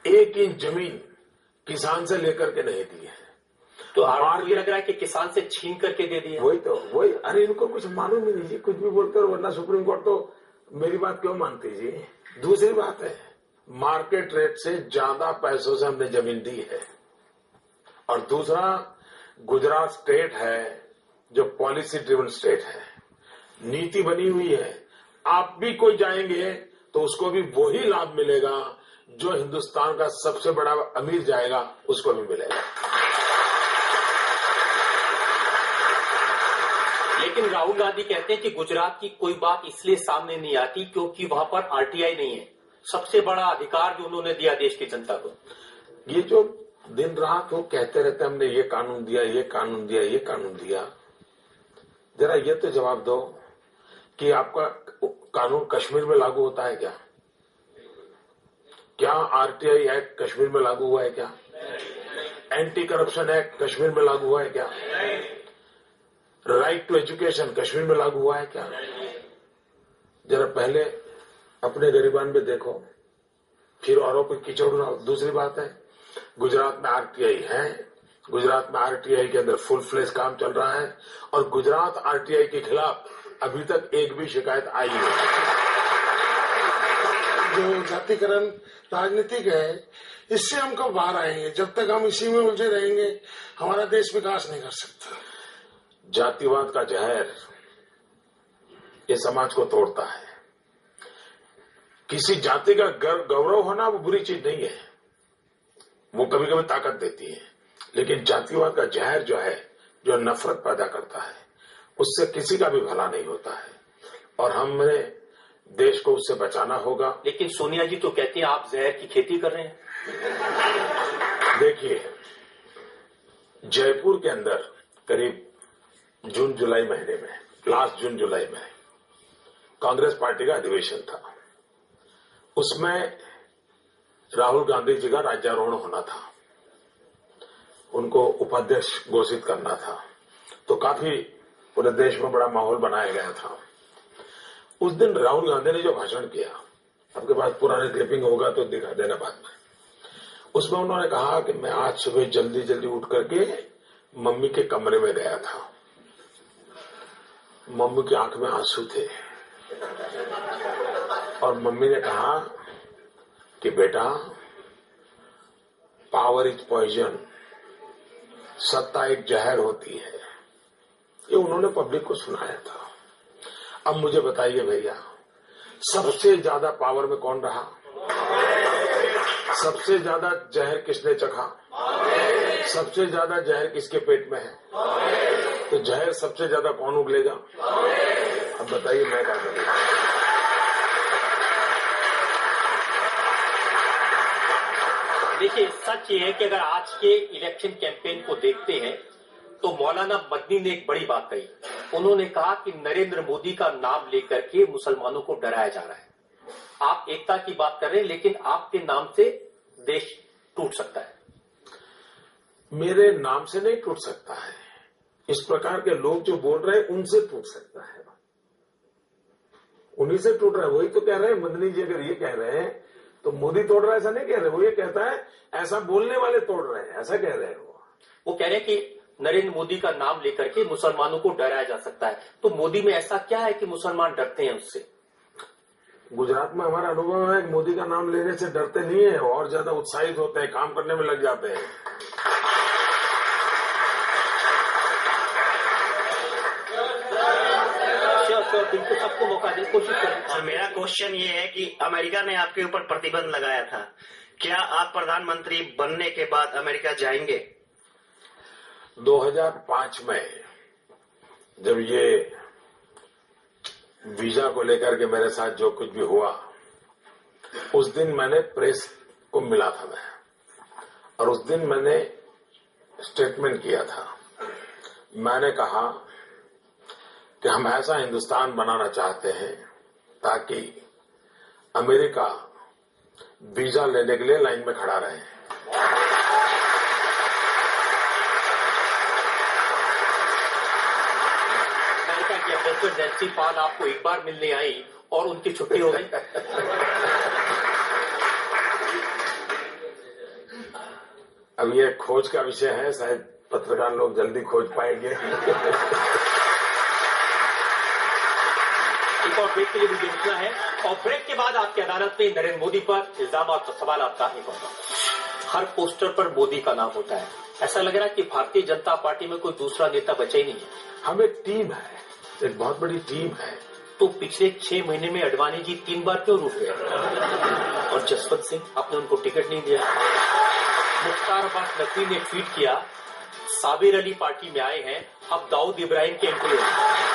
D: 1 इंच जमीन किसान से लेकर के नहीं दी है।
A: तो आपको ये लग रहा है कि किसान से छीन करके दे दिया?
D: वही अरे इनको कुछ मालूम ही नहीं जी, कुछ भी बोलते हो, वरना सुप्रीम कोर्ट तो मेरी बात क्यों मानती जी? दूसरी बात है, मार्केट रेट से ज्यादा पैसों से हमने जमीन दी है। और दूसरा, गुजरात स्टेट है जो पॉलिसी ड्रिवन स्टेट है, नीति बनी हुई है। आप भी कोई जाएंगे तो उसको भी वही लाभ मिलेगा जो हिंदुस्तान का सबसे बड़ा अमीर जाएगा उसको भी मिलेगा।
A: लेकिन राहुल गांधी कहते हैं कि गुजरात की कोई बात इसलिए सामने नहीं आती क्योंकि वहां पर आरटीआई नहीं है, सबसे बड़ा अधिकार जो उन्होंने दिया देश की जनता को।
D: ये जो दिन रात वो कहते रहते हमने ये कानून दिया, ये कानून दिया, ये कानून दिया, जरा ये तो जवाब दो कि आपका कानून कश्मीर में लागू होता है क्या? क्या आरटीआई एक्ट कश्मीर में लागू हुआ है क्या? एंटी करप्शन एक्ट कश्मीर में लागू हुआ है क्या? राइट टू एजुकेशन कश्मीर में लागू हुआ है क्या? जरा पहले अपने गरीबान में देखो, फिर औरों पर कीचड़ उड़ाओ। दूसरी बात है, गुजरात में आरटीआई है, गुजरात में आरटीआई के अंदर फुल फ्लेज काम चल रहा है, और गुजरात आरटीआई के खिलाफ अभी तक एक भी शिकायत आई नहीं।
E: जो जातिकरण राजनीतिक है, इससे हम कब बाहर आएंगे? जब तक हम इसी में उलझे रहेंगे हमारा देश विकास नहीं कर सकता।
D: जातिवाद का जहर ये समाज को तोड़ता है। किसी जाति का गौरव होना वो बुरी चीज नहीं है, वो कभी कभी ताकत देती है, लेकिन जातिवाद का जहर जो है, जो नफरत पैदा करता है, उससे किसी का भी भला नहीं होता है, और हमें देश को उससे बचाना होगा।
A: लेकिन सोनिया जी तो कहती हैं आप जहर की खेती कर रहे हैं।
D: देखिए, जयपुर के अंदर करीब जून जुलाई महीने में, लास्ट जून जुलाई में कांग्रेस पार्टी का अधिवेशन था। उसमें राहुल गांधी जी का राज्यारोहण होना था, उनको उपाध्यक्ष घोषित करना था, तो काफी पूरे देश में बड़ा माहौल बनाया गया था। उस दिन राहुल गांधी ने जो भाषण किया, आपके पास पुराने क्लिपिंग होगा तो दिखा देना बाद में, उसमें उन्होंने कहा कि मैं आज सुबह जल्दी जल्दी उठ करके मम्मी के कमरे में गया था, मम्मी की आंख में आंसू थे, और मम्मी ने कहा कि बेटा, पावर इज पॉइजन, सत्ता एक जहर होती है। ये उन्होंने पब्लिक को सुनाया था। अब मुझे बताइए भैया, सबसे ज्यादा पावर में कौन रहा? सबसे ज्यादा जहर किसने चखा? सबसे ज्यादा जहर किसके पेट में है? तो जहर सबसे ज्यादा कौन उगलेगा? अब बताइए मैं क्या करूं?
A: देखिए, सच ये है कि अगर आज के इलेक्शन कैंपेन को देखते हैं तो मौलाना मदनी ने एक बड़ी बात कही उन्होंने कहा कि नरेंद्र मोदी का नाम लेकर के मुसलमानों को डराया जा रहा है। आप एकता की बात कर रहे हैं, लेकिन आपके नाम से देश टूट सकता है।
D: मेरे नाम से नहीं टूट सकता है। इस प्रकार के लोग जो बोल रहे हैं उनसे टूट सकता है, उन्हीं से टूट रहा है। वही तो कह रहे हैं, मदनी जी अगर ये कह रहे हैं तो मोदी तोड़ रहा है, ऐसा नहीं कह रहे। वो ये कहता है ऐसा बोलने वाले तोड़ रहे हैं, ऐसा कह रहे हैं।
A: वो कह रहे हैं कि नरेंद्र मोदी का नाम लेकर के मुसलमानों को डराया जा सकता है। तो मोदी में ऐसा क्या है कि मुसलमान डरते हैं उससे?
D: गुजरात में हमारा अनुभव है कि मोदी का नाम लेने से डरते नहीं है, और ज्यादा उत्साहित होते हैं, काम करने में लग जाते हैं।
A: बिल्कुल, सबको मौका दे, कोशिश करें।
F: सर, मेरा क्वेश्चन ये है कि अमेरिका ने आपके ऊपर प्रतिबंध लगाया था, क्या आप प्रधानमंत्री बनने के बाद अमेरिका जाएंगे?
D: 2005 में जब ये वीजा को लेकर के मेरे साथ जो कुछ भी हुआ, उस दिन मैंने प्रेस को मिला था मैं, और उस दिन मैंने स्टेटमेंट किया था। मैंने कहा कि हम ऐसा हिंदुस्तान बनाना चाहते हैं ताकि अमेरिका वीजा लेने के लिए लाइन में खड़ा रहे।
A: अमेरिका की अध्यक्ष नैन्सी पाल आपको एक बार मिलने आई और उनकी छुट्टी हो गई।
D: अब ये खोज का विषय है, शायद पत्रकार लोग जल्दी खोज पाएंगे।
A: एक और ब्रेक के लिए मुझे रुकना है, और ब्रेक के बाद आपकी अदालत में नरेंद्र मोदी पर इल्जाम और सवाल आपका एक होगा। हर पोस्टर पर मोदी का नाम होता है। ऐसा लग रहा है कि भारतीय जनता पार्टी में कोई दूसरा नेता बचा ही नहीं है।
D: हम एक टीम है, एक बहुत बड़ी टीम है।
A: तो पिछले 6 महीने में अडवाणी जी 3 बार क्यों रूठ गए? और जसवंत सिंह, आपने उनको टिकट नहीं दिया। मुख्तार अब्बास नकवी ने ट्वीट किया, साबिर अली पार्टी में आए हैं, अब दाऊद इब्राहिम के एंट्री होगी।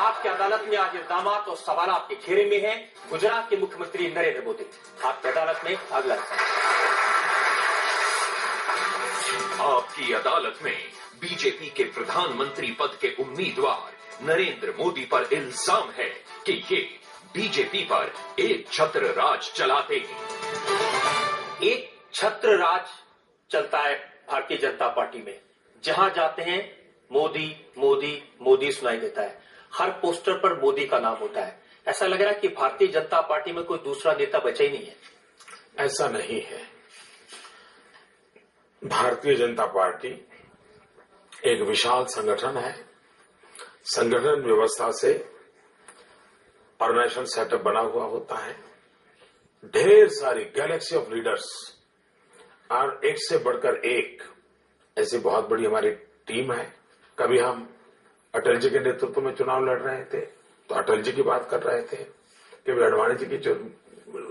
A: आपकी अदालत में आज इल्जाम और सवाल आपके घेरे में है। गुजरात के मुख्यमंत्री नरेंद्र मोदी आपकी अदालत में अगला
C: आपकी अदालत में बीजेपी के प्रधानमंत्री पद के उम्मीदवार नरेंद्र मोदी पर इल्जाम है कि ये बीजेपी पर एक छत्र राज चलाते हैं।
A: एक छत्र राज चलता है भारतीय जनता पार्टी में। जहां जाते हैं मोदी मोदी मोदी सुनाई देता है। हर पोस्टर पर मोदी का नाम होता है। ऐसा लग रहा है कि भारतीय जनता पार्टी में कोई दूसरा नेता बचा ही नहीं है।
D: ऐसा नहीं है। भारतीय जनता पार्टी एक विशाल संगठन है। संगठन व्यवस्था से ऑर्गेनाइजेशन सेटअप बना हुआ होता है। ढेर सारी गैलेक्सी ऑफ लीडर्स और एक से बढ़कर एक ऐसी बहुत बड़ी हमारी टीम है। कभी हम अटल जी के नेतृत्व में चुनाव लड़ रहे थे तो अटल जी की बात कर रहे थे, कभी अडवाणी जी के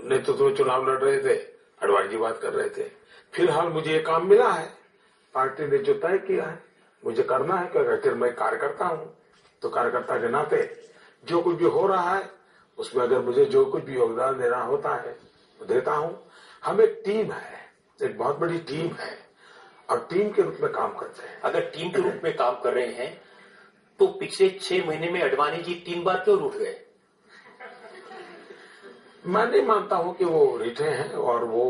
D: नेतृत्व में चुनाव लड़ रहे थे, अडवाणी जी बात कर रहे थे। फिलहाल मुझे ये काम मिला है, पार्टी ने जो तय किया है मुझे करना है, क्योंकि आखिर मैं कार्यकर्ता हूं, तो कार्यकर्ता के नाते जो कुछ भी हो रहा है उसमें अगर मुझे जो कुछ भी योगदान देना होता है तो देता हूं। हम एक टीम है, एक बहुत बड़ी टीम है, और टीम के रूप में काम करते हैं।
A: अगर टीम के रूप में काम कर रहे हैं तो पिछले 6 महीने में अडवाणी जी 3 बार क्यों रूठ गए?
D: मैं नहीं मानता हूं कि वो रिठे हैं। और वो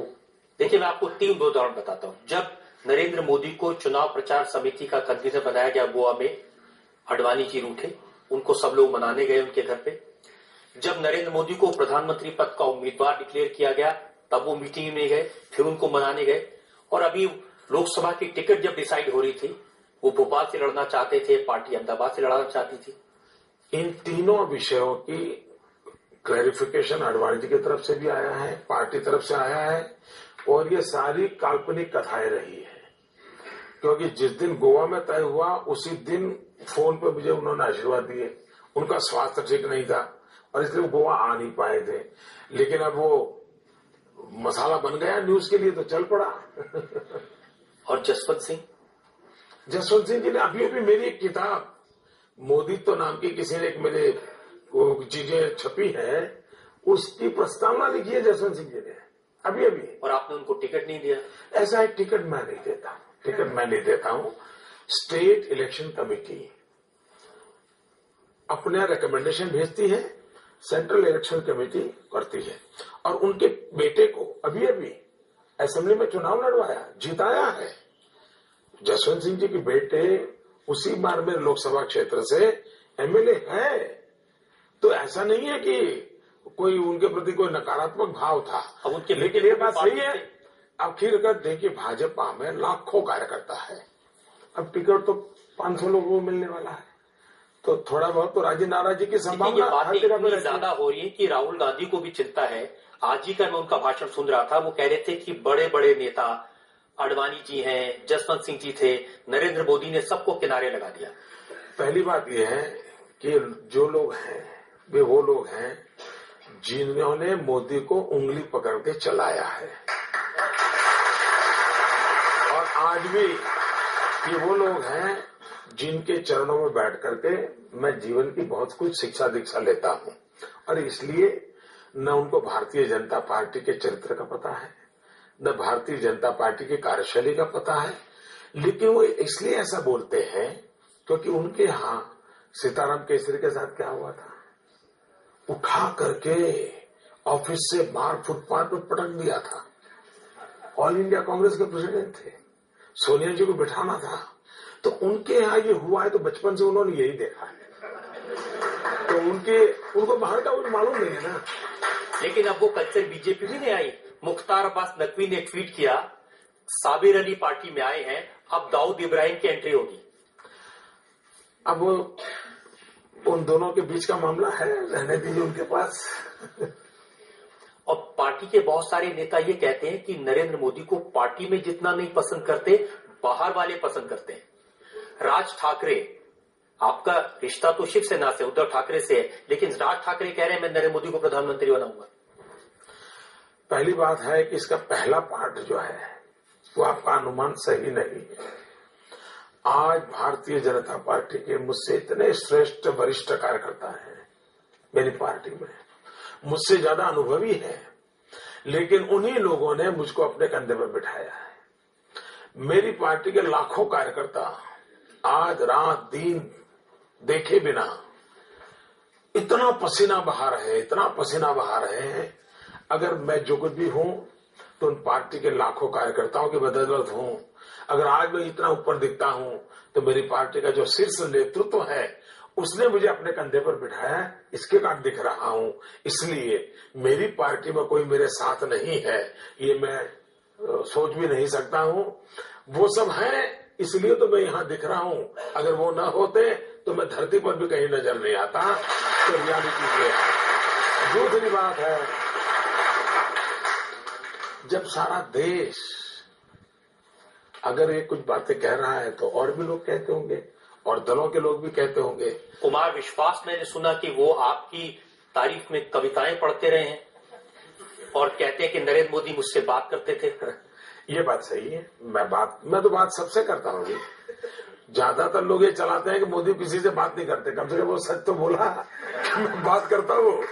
A: देखिए, मैं आपको 3 उदाहरण बताता हूं। जब नरेंद्र मोदी को चुनाव प्रचार समिति का कन्वीनर बनाया गया गोवा में, अडवाणी जी रूठे, उनको सब लोग मनाने गए उनके घर पे। जब नरेंद्र मोदी को प्रधानमंत्री पद का उम्मीदवार डिक्लेयर किया गया तब वो मीटिंग में गए, फिर उनको मनाने गए। और अभी लोकसभा की टिकट जब डिसाइड हो रही थी, वो भोपाल से लड़ना चाहते थे, पार्टी अहमदाबाद से लड़ना चाहती थी।
D: इन तीनों विषयों की क्लैरिफिकेशन अडवाणी जी की तरफ से भी आया है, पार्टी तरफ से आया है, और ये सारी काल्पनिक कथाएं रही है। क्योंकि जिस दिन गोवा में तय हुआ उसी दिन फोन पे मुझे उन्होंने आशीर्वाद दिए। उनका स्वास्थ्य ठीक नहीं था और इसलिए वो गोवा आ नहीं पाए थे, लेकिन अब वो मसाला बन गया न्यूज के लिए तो चल पड़ा।
A: और जसवंत सिंह
D: जसवंत सिंह जी ने अभी अभी मेरी एक किताब मोदी तो नाम की किसी ने एक मेरे चीजें छपी है, उसकी प्रस्तावना लिखी है जसवंत सिंह जी ने अभी अभी।
A: और आपने उनको टिकट नहीं दिया?
D: ऐसा एक टिकट मैं नहीं देता हूं। स्टेट इलेक्शन कमेटी अपना रिकमेंडेशन भेजती है, सेंट्रल इलेक्शन कमेटी करती है, और उनके बेटे को अभी अभी असेंबली में चुनाव लड़वाया, जिताया है। जसवंत सिंह जी के बेटे उसी बार में लोकसभा क्षेत्र से एमएलए है, तो ऐसा नहीं है कि कोई उनके प्रति कोई नकारात्मक भाव था।
A: अब उनके
D: लेकिन ये बात सही है, आखिरकार देखिए भाजपा में लाखों कार्यकर्ता है, अब टिकट तो 500 लोगों को मिलने वाला है, तो थोड़ा बहुत तो राजी नाराजी की संभावना हर जगह पर
A: ज्यादा हो रही है कि राहुल गांधी को भी चिंता है। आज ही का मैं उनका भाषण सुन रहा था, वो कह रहे थे कि बड़े बड़े नेता अडवाणी जी हैं, जसवंत सिंह जी थे, नरेंद्र मोदी ने सबको किनारे लगा दिया।
D: पहली बात यह है कि जो लोग हैं वे वो लोग हैं जिन्होंने मोदी को उंगली पकड़ के चलाया है, और आज भी ये वो लोग हैं जिनके चरणों में बैठ करके मैं जीवन की बहुत कुछ शिक्षा दीक्षा लेता हूं, और इसलिए न उनको भारतीय जनता पार्टी के चरित्र का पता है, न भारतीय जनता पार्टी की कार्यशैली का पता है, लेकिन वो इसलिए ऐसा बोलते हैं क्योंकि उनके यहां सीताराम केसरी के साथ क्या हुआ था, उठा करके ऑफिस से बाहर फुटपाथ पर पटक दिया था। ऑल इंडिया कांग्रेस के प्रेसिडेंट थे, सोनिया जी को बिठाना था, तो उनके यहाँ ये हुआ है तो बचपन से उन्होंने यही देखा है, तो उनको बाहर का कुछ मालूम नहीं है ना।
A: लेकिन अब वो कल्चर बीजेपी भी नहीं आई। मुख्तार अब्बास नकवी ने ट्वीट किया, साबिर अली पार्टी में आए हैं, अब दाऊद इब्राहिम की एंट्री होगी।
D: अब उन दोनों के बीच का मामला है, रहने दीजिए उनके पास।
A: और पार्टी के बहुत सारे नेता ये कहते हैं कि नरेंद्र मोदी को पार्टी में जितना नहीं पसंद करते, बाहर वाले पसंद करते हैं। राज ठाकरे, आपका रिश्ता तो शिवसेना से, उद्धव ठाकरे से है, लेकिन राज ठाकरे कह रहे हैं मैं नरेंद्र मोदी को प्रधानमंत्री बनाऊंगा।
D: पहली बात है कि इसका पहला पार्ट जो है वो आपका अनुमान सही नहीं है। आज भारतीय जनता पार्टी के मुझसे इतने श्रेष्ठ वरिष्ठ कार्यकर्ता हैं मेरी पार्टी में, मुझसे ज्यादा अनुभवी है, लेकिन उन्हीं लोगों ने मुझको अपने कंधे पर बिठाया है। मेरी पार्टी के लाखों कार्यकर्ता आज रात दिन देखे बिना इतना पसीना बहा रहे हैं। अगर मैं जो कुछ भी हूं तो उन पार्टी के लाखों कार्यकर्ताओं की बदौलत हूं। अगर आज मैं इतना ऊपर दिखता हूं तो मेरी पार्टी का जो शीर्ष नेतृत्व है उसने मुझे अपने कंधे पर बिठाया, इसके कारण दिख रहा हूं। इसलिए मेरी पार्टी में कोई मेरे साथ नहीं है, ये मैं सोच भी नहीं सकता हूं। वो सब हैं, इसलिए तो मैं यहां दिख रहा हूं। अगर वो न होते तो मैं धरती पर भी कहीं नजर नहीं आता। तो रियलिटी ये है। दूसरी बात है, जब सारा देश अगर ये कुछ बातें कह रहा है तो और भी लोग कहते होंगे, और दलों के लोग भी कहते होंगे।
A: कुमार विश्वास, मैंने सुना कि वो आपकी तारीफ में कविताएं पढ़ते रहे हैं और कहते हैं कि नरेंद्र मोदी मुझसे बात करते थे।
D: ये बात सही है, मैं तो बात सबसे करता हूँ। ज्यादातर लोग ये चलाते हैं कि मोदी किसी से बात नहीं करते, कम से कम वो सच तो बोला कि मैं बात करता हूँ।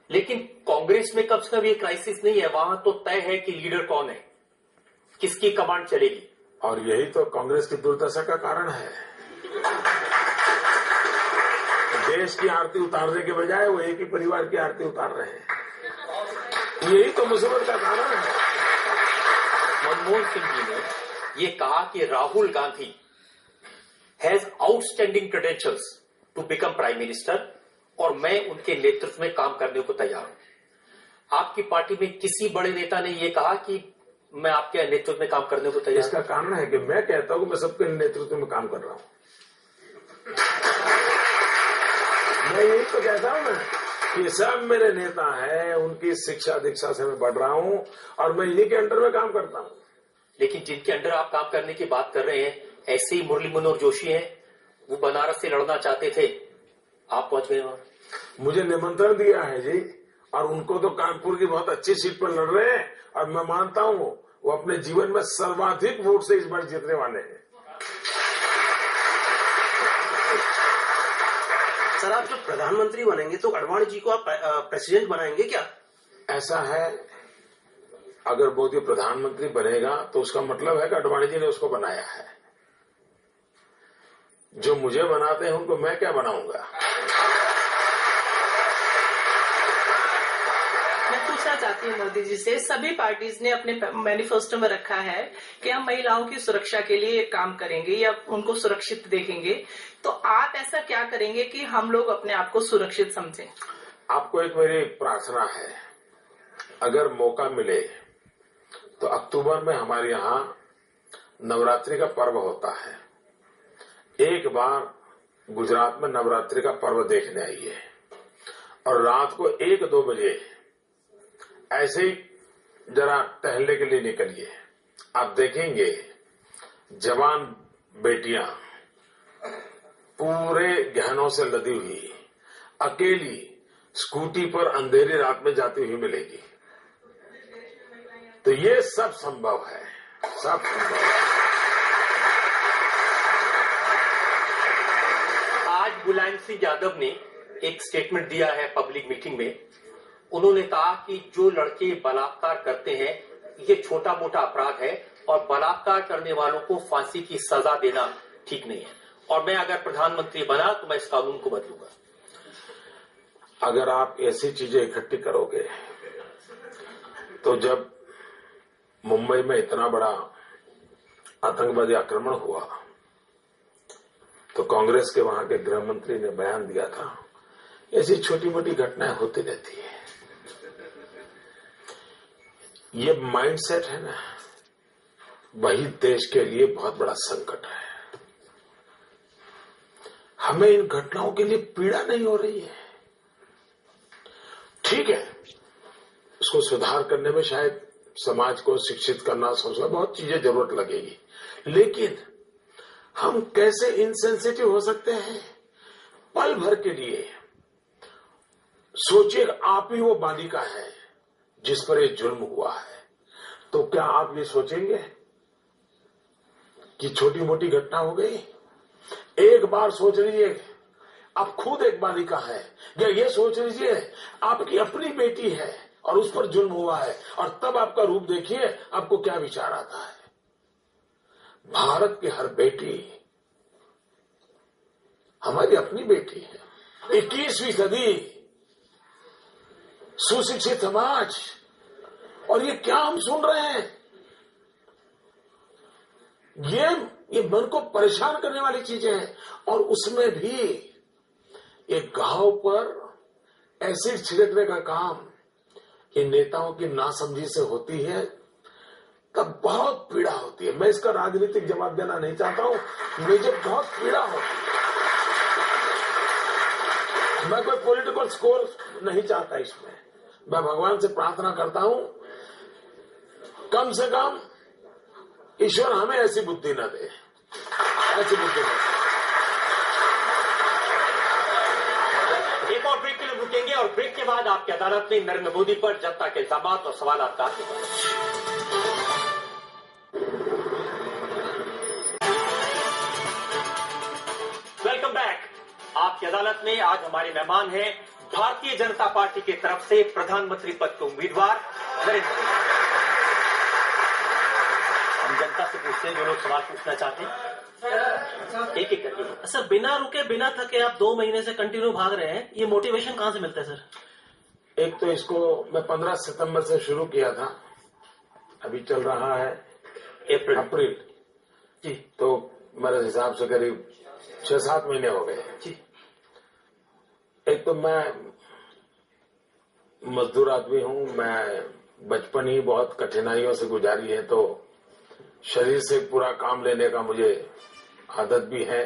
A: लेकिन कांग्रेस में कब से कभी ये क्राइसिस नहीं है, वहां तो तय है कि लीडर कौन है, किसकी कमांड चलेगी।
D: और यही तो कांग्रेस की दुर्दशा का कारण है। देश की आरती उतारने के बजाय वो एक ही परिवार की आरती उतार रहे हैं, यही तो मुसीबत का कारण है।
A: मनमोहन सिंह जी ने ये कहा कि Rahul Gandhi has outstanding credentials to become prime minister, और मैं उनके नेतृत्व में काम करने को तैयार हूं। आपकी पार्टी में किसी बड़े नेता ने यह कहा कि मैं आपके नेतृत्व में काम करने को तैयार?
D: इसका कारण है कि मैं कहता हूं कि मैं सबके नेतृत्व में काम कर रहा हूं। मैं यही तो कहता हूं ना कि सब मेरे नेता हैं, उनकी शिक्षा दीक्षा से मैं बढ़ रहा हूं और मैं इन्हीं के अंडर में काम करता हूं।
A: लेकिन जिनके अंडर आप काम करने की बात कर रहे हैं, ऐसे ही मुरली मनोहर जोशी हैं, वो बनारस से लड़ना चाहते थे, आप पहुंच गए वहां।
D: मुझे निमंत्रण दिया है जी, और उनको तो कानपुर की बहुत अच्छी सीट पर लड़ रहे हैं, और मैं मानता हूं वो अपने जीवन में सर्वाधिक वोट से इस बार जीतने वाले हैं।
F: सर, आप जब प्रधानमंत्री बनेंगे तो अडवाणी जी को आप प्रेसिडेंट बनाएंगे क्या?
D: ऐसा है, अगर मोदी प्रधानमंत्री बनेगा तो उसका मतलब है कि अडवाणी जी ने उसको बनाया है। जो मुझे बनाते हैं उनको मैं क्या बनाऊंगा?
G: मैं पूछना चाहती हूँ मोदी जी से, सभी पार्टीज ने अपने मैनिफेस्टो में रखा है कि हम महिलाओं की सुरक्षा के लिए काम करेंगे या उनको सुरक्षित देखेंगे, तो आप ऐसा क्या करेंगे कि हम लोग अपने आप को सुरक्षित समझें?
D: आपको एक मेरी प्रार्थना है, अगर मौका मिले तो अक्टूबर में हमारे यहाँ नवरात्रि का पर्व होता है। एक बार गुजरात में नवरात्रि का पर्व देखने आइए और रात को 1-2 बजे ऐसे ही जरा टहलने के लिए निकलिए। आप देखेंगे जवान बेटियां पूरे गहनों से लदी हुई अकेली स्कूटी पर अंधेरी रात में जाती हुई मिलेगी। तो ये सब संभव है, सब संभव है।
A: आज मुलायम सिंह यादव ने एक स्टेटमेंट दिया है पब्लिक मीटिंग में। उन्होंने कहा कि जो लड़के बलात्कार करते हैं ये छोटा मोटा अपराध है और बलात्कार करने वालों को फांसी की सजा देना ठीक नहीं है, और मैं अगर प्रधानमंत्री बना तो मैं इस कानून को बदलूंगा।
D: अगर आप ऐसी चीजें इकट्ठी करोगे तो जब मुंबई में इतना बड़ा आतंकवादी आक्रमण हुआ तो कांग्रेस के वहां के गृह मंत्री ने बयान दिया था, ऐसी छोटी मोटी घटनाएं होती रहती है। ये माइंडसेट है ना, वही देश के लिए बहुत बड़ा संकट है। हमें इन घटनाओं के लिए पीड़ा नहीं हो रही है। ठीक है, उसको सुधार करने में शायद समाज को शिक्षित करना, सोचना, बहुत चीजें जरूरत लगेगी, लेकिन हम कैसे इनसेंसिटिव हो सकते हैं? पल भर के लिए सोचिए, आप ही वो बालिका है जिस पर ये जुल्म हुआ है, तो क्या आप ये सोचेंगे कि छोटी मोटी घटना हो गई? एक बार सोच लीजिए, आप खुद एक बालिका है, या ये सोच लीजिए आपकी अपनी बेटी है और उस पर जुल्म हुआ है, और तब आपका रूप देखिए, आपको क्या विचार आता है। भारत की हर बेटी हमारी अपनी बेटी है। 21वीं सदी, सुशिक्षित समाज, और ये क्या हम सुन रहे हैं? ये मन को परेशान करने वाली चीजें हैं। और उसमें भी एक घाव पर एसिड छिड़कने का काम ये नेताओं की नासमझी से होती है, तब बहुत पीड़ा होती है। मैं इसका राजनीतिक जवाब देना नहीं चाहता हूं, मुझे बहुत पीड़ा होती है। मैं कोई पॉलिटिकल स्कोर नहीं चाहता इसमें। मैं भगवान से प्रार्थना करता हूं, कम से कम ईश्वर हमें ऐसी बुद्धि न दे, ऐसी बुद्धि न दे।
A: एक और ब्रेक के लिए रुकेंगे और ब्रेक के बाद आपकी अदालत ने नरेंद्र मोदी पर जनता के इल्जाम और सवाल काटने वेलकम बैक। आपकी अदालत में आज हमारे मेहमान हैं भारतीय जनता पार्टी की तरफ से प्रधानमंत्री पद के उम्मीदवार नरेंद्र मोदी। हम जनता से पूछते हैं जो लोग सवाल पूछना चाहते हैं, एक एक करके।
H: सर, बिना रुके बिना थके आप 2 महीने से कंटिन्यू भाग रहे हैं, ये मोटिवेशन कहां से मिलता है सर?
D: एक तो इसको मैं 15 सितंबर से शुरू किया था, अभी चल रहा है अप्रैल
H: जी,
D: तो मेरे हिसाब से करीब 6-7 महीने हो गए
H: जी।
D: एक तो मैं मजदूर आदमी हूं, मैं बचपन ही बहुत कठिनाइयों से गुजारी है, तो शरीर से पूरा काम लेने का मुझे आदत भी है।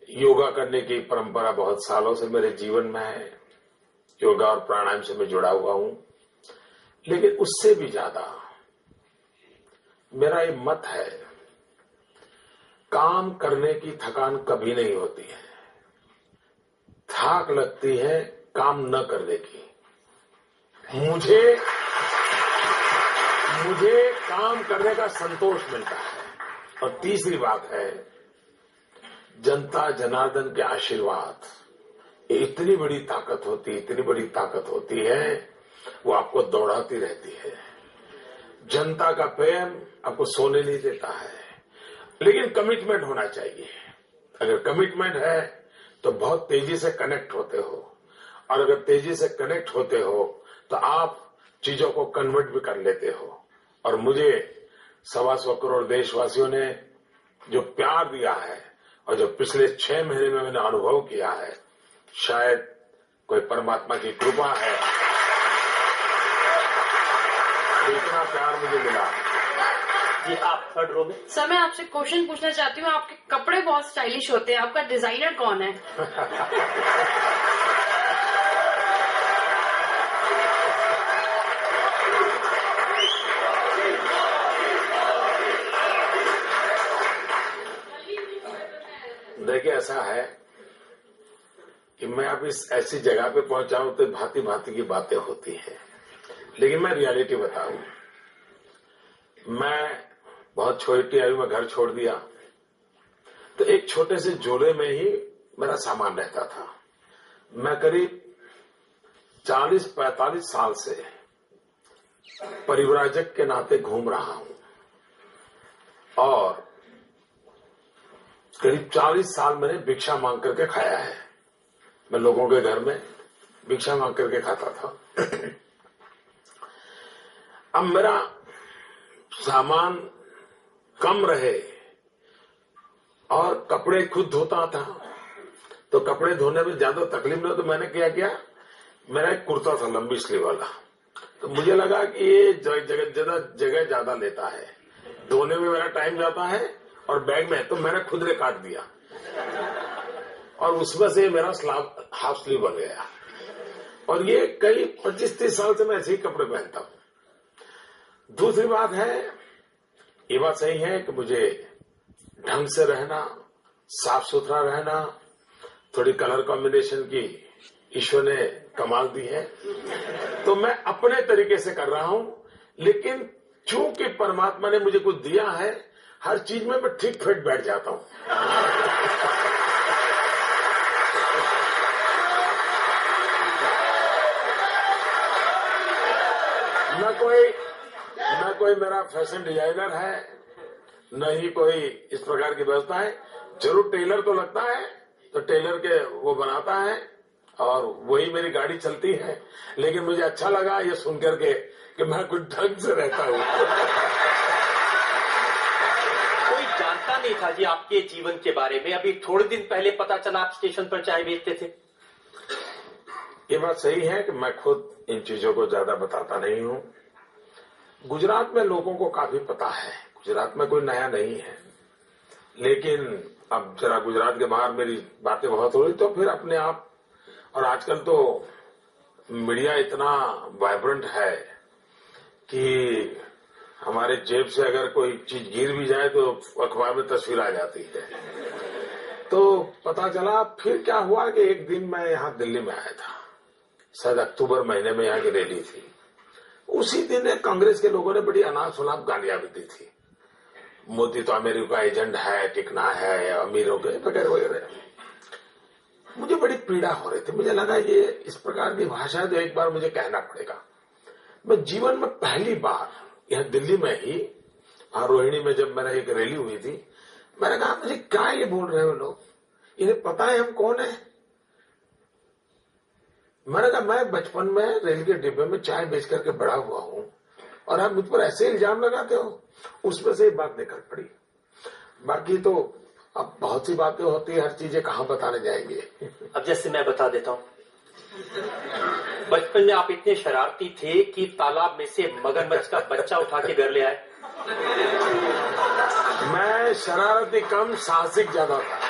D: योगा करने की परंपरा बहुत सालों से मेरे जीवन में है, योगा और प्राणायाम से मैं जुड़ा हुआ हूं। लेकिन उससे भी ज्यादा मेरा ये मत है, काम करने की थकान कभी नहीं होती है, थाक लगती है काम न करने की। मुझे काम करने का संतोष मिलता है। और तीसरी बात है, जनता जनार्दन के आशीर्वाद, ये इतनी बड़ी ताकत होती है, वो आपको दौड़ाती रहती है। जनता का प्रेम आपको सोने नहीं देता है, लेकिन कमिटमेंट होना चाहिए। अगर कमिटमेंट है तो बहुत तेजी से कनेक्ट होते हो, और अगर तेजी से कनेक्ट होते हो तो आप चीजों को कन्वर्ट भी कर लेते हो। और मुझे 125 करोड़ देशवासियों ने जो प्यार दिया है और जो पिछले 6 महीने में मैंने अनुभव किया है, शायद कोई परमात्मा की कृपा है, इतना प्यार मुझे मिला।
A: जी आप थर्ड रो में।
I: सर मैं आपसे क्वेश्चन पूछना चाहती हूँ, आपके कपड़े बहुत स्टाइलिश होते हैं, आपका डिजाइनर कौन है?
D: देखिए, ऐसा है कि मैं अब इस ऐसी जगह पे पहुंचा हूं तो भांति भांति की बातें होती हैं, लेकिन मैं रियलिटी बताऊं। मैं बहुत छोटी आयु में घर छोड़ दिया, तो एक छोटे से झोले में ही मेरा सामान रहता था। मैं करीब 40-45 साल से परिव्राजक के नाते घूम रहा हूं, और करीब 40 साल मैंने भिक्षा मांग करके खाया है। मैं लोगों के घर में भिक्षा मांग करके खाता था। अब मेरा सामान कम रहे और कपड़े खुद धोता था, तो कपड़े धोने में ज्यादा तकलीफ नहीं, तो मैंने क्या किया, मेरा एक कुर्ता था लंबी स्लीव वाला, तो मुझे लगा कि ये जगह ज्यादा लेता है, धोने में मेरा टाइम जाता है और बैग में, तो मैंने खुद ने काट दिया और उसमें से मेरा हाफ स्लीव बन गया। और ये कई 25-30 साल से मैं ऐसे ही कपड़े पहनता हूं। दूसरी बात है, ये बात सही है कि मुझे ढंग से रहना, साफ सुथरा रहना, थोड़ी कलर कॉम्बिनेशन की ईश्वर ने कमाल दी है, तो मैं अपने तरीके से कर रहा हूं। लेकिन चूंकि परमात्मा ने मुझे कुछ दिया है, हर चीज में मैं ठीक फिट बैठ जाता हूं। न कोई मेरा फैशन डिजाइनर है, न ही कोई इस प्रकार की व्यवस्था है। जरूर टेलर तो लगता है, तो टेलर के वो बनाता है और वही मेरी गाड़ी चलती है। लेकिन मुझे अच्छा लगा ये सुनकर के कि मैं कुछ ढंग से रहता हूं।
A: कोई जानता नहीं था जी आपके जीवन के बारे में, अभी थोड़े दिन पहले पता चला आप स्टेशन पर चाय बेचते थे।
D: ये बात सही है कि मैं खुद इन चीजों को ज्यादा बताता नहीं हूं। गुजरात में लोगों को काफी पता है, गुजरात में कोई नया नहीं है, लेकिन अब जरा गुजरात के बाहर मेरी बातें बहुत हो रही, तो फिर अपने आप, और आजकल तो मीडिया इतना वाइब्रेंट है कि हमारे जेब से अगर कोई चीज गिर भी जाए तो अखबार में तस्वीर आ जाती है। तो पता चला, फिर क्या हुआ कि एक दिन मैं यहाँ दिल्ली में आया था, शायद अक्टूबर महीने में यहाँ की रैली थी। उसी दिन कांग्रेस के लोगों ने बड़ी अनाप शनाप गालियां भी दी थी, मोदी तो अमेरिका एजेंट है, टिकना है अमीरों के वगैरह वगैरह। मुझे बड़ी पीड़ा हो रही थी, मुझे लगा ये इस प्रकार की भाषा है तो एक बार मुझे कहना पड़ेगा। मैं जीवन में पहली बार यहाँ दिल्ली में ही, रोहिणी में जब मेरा एक रैली हुई थी, मैंने कहा मुझे क्या ये बोल रहे हो लोग, इन्हें पता है हम कौन है। मैंने कहा मैं बचपन में रेल के डिब्बे में चाय बेच करके बड़ा हुआ हूं और आप मुझ पर ऐसे इल्जाम लगाते हो। उसमें से एक बात निकल पड़ी। बाकी तो अब बहुत सी बातें होती है, हर चीजें कहाँ बताने जाएंगे।
A: अब जैसे मैं बता देता हूँ, बचपन में आप इतने शरारती थे कि तालाब में से मगरमच्छ का बच्चा उठा के घर ले आए।
D: मैं शरारती कम, साहसिक ज्यादा था।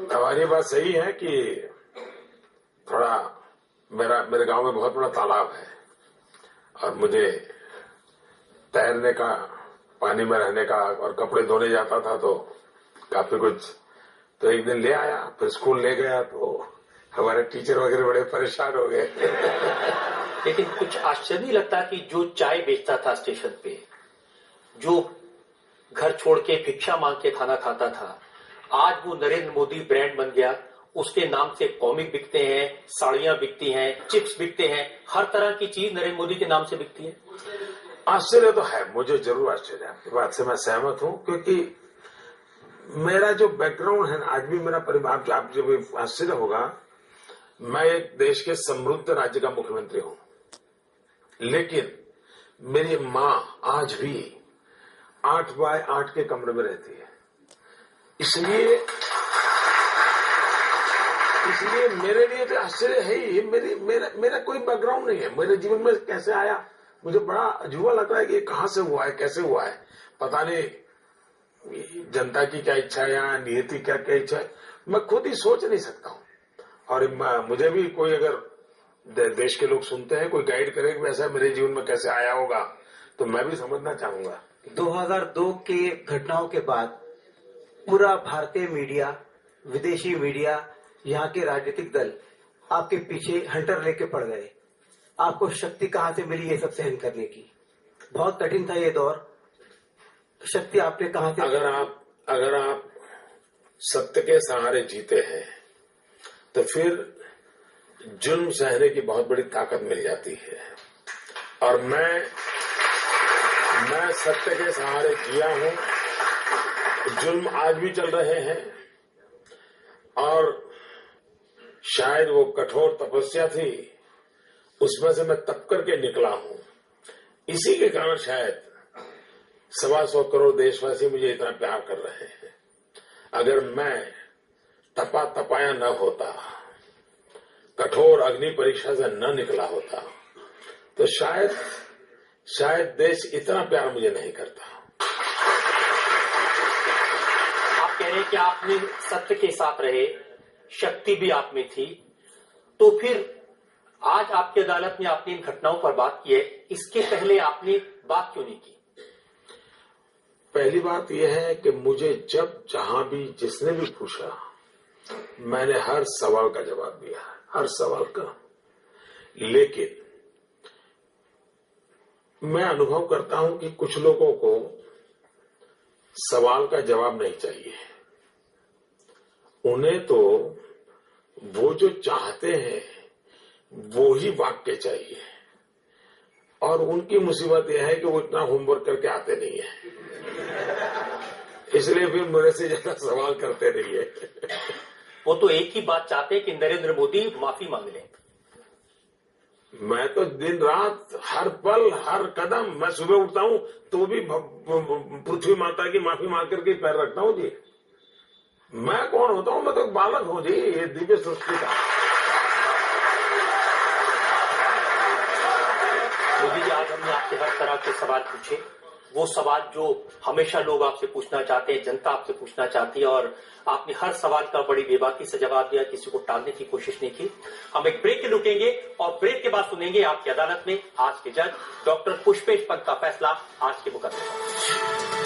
D: हमारी बात सही है कि थोड़ा मेरे गांव में बहुत बड़ा तालाब है और मुझे तैरने का, पानी में रहने का और कपड़े धोने जाता था, तो काफी कुछ। तो एक दिन ले आया, फिर स्कूल ले गया, तो हमारे टीचर वगैरह बड़े परेशान हो गए।
A: लेकिन कुछ आश्चर्य नहीं लगता कि जो चाय बेचता था स्टेशन पे, जो घर छोड़ के भिक्षा मांग के खाना खाता था, आज वो नरेंद्र मोदी ब्रांड बन गया। उसके नाम से कॉमिक बिकते हैं, साड़ियां बिकती हैं, चिप्स बिकते हैं, हर तरह की चीज नरेंद्र मोदी के नाम से बिकती है।
D: आश्चर्य तो है, मुझे जरूर आश्चर्य है, आपकी बात से मैं सहमत हूं, क्योंकि मेरा जो बैकग्राउंड है, आज भी मेरा परिवार, आप जब आश्चर्य होगा, मैं एक देश के समृद्ध राज्य का मुख्यमंत्री हूं, लेकिन मेरी मां आज भी 8 बाय 8 के कमरे में रहती है। इसलिए मेरे लिए तो आश्चर्य है ही। मेरा कोई बैकग्राउंड नहीं है, मेरे जीवन में कैसे आया, मुझे बड़ा अजूबा लग रहा है कि ये कहां से हुआ है, कैसे हुआ है, पता नहीं जनता की क्या इच्छा है या नियति क्या क्या इच्छा है, मैं खुद ही सोच नहीं सकता हूं। और मुझे भी कोई अगर देश के लोग सुनते हैं, कोई गाइड करे कि वैसा मेरे जीवन में कैसे आया होगा, तो मैं भी समझना चाहूंगा।
J: 2002 के घटनाओं के बाद पूरा भारतीय मीडिया, विदेशी मीडिया, यहाँ के राजनीतिक दल आपके पीछे हंटर लेके पड़ गए। आपको शक्ति कहाँ से मिली ये सब सहन करने की? बहुत कठिन था ये दौर, शक्ति आपने कहाँ से?
D: अगर आप सत्य के सहारे जीते हैं तो फिर जुल्म सहने की बहुत बड़ी ताकत मिल जाती है। और मैं सत्य के सहारे जिया हूं, जुल्म आज भी चल रहे हैं, और शायद वो कठोर तपस्या थी, उसमें से मैं तप करके निकला हूं। इसी के कारण शायद 125 करोड़ देशवासी मुझे इतना प्यार कर रहे हैं। अगर मैं तपाया न होता, कठोर अग्नि परीक्षा से न निकला होता, तो शायद देश इतना प्यार मुझे नहीं करता।
A: आप कह रहे हैं कि आपने सत्य के साथ रहे, शक्ति भी आप में थी, तो फिर आज आपकी अदालत में आपने इन घटनाओं पर बात की है, इसके पहले आपने बात क्यों नहीं की?
D: पहली बात यह है कि मुझे जब जहां भी जिसने भी पूछा, मैंने हर सवाल का जवाब दिया, हर सवाल का। लेकिन मैं अनुभव करता हूं कि कुछ लोगों को सवाल का जवाब नहीं चाहिए, उन्हें तो वो जो चाहते हैं वो ही वाक्य चाहिए। और उनकी मुसीबत यह है कि वो इतना होमवर्क करके आते नहीं है, इसलिए फिर मेरे से ज्यादा सवाल करते नहीं है।
A: वो तो एक ही बात चाहते हैं कि नरेंद्र मोदी माफी मांग लें।
D: मैं तो दिन रात, हर पल, हर कदम, मैं सुबह उठता हूं तो भी पृथ्वी माता की माफी मांग करके पैर रखता हूं जी। मैं कौन होता हूं? मैं तो बालक हूं जी, ये दिव्य सृष्टि का।
A: मोदी जी, आज हमने आपसे हर तरह के सवाल पूछे, वो सवाल जो हमेशा लोग आपसे पूछना चाहते हैं, जनता आपसे पूछना चाहती है, और आपने हर सवाल का बड़ी बेबाकी से जवाब दिया, किसी को टालने की कोशिश नहीं की। हम एक ब्रेक के रुकेंगे और ब्रेक के बाद सुनेंगे आपकी अदालत में आज के जज डॉक्टर पुष्पेश पंत का फैसला आज के मुकदमे।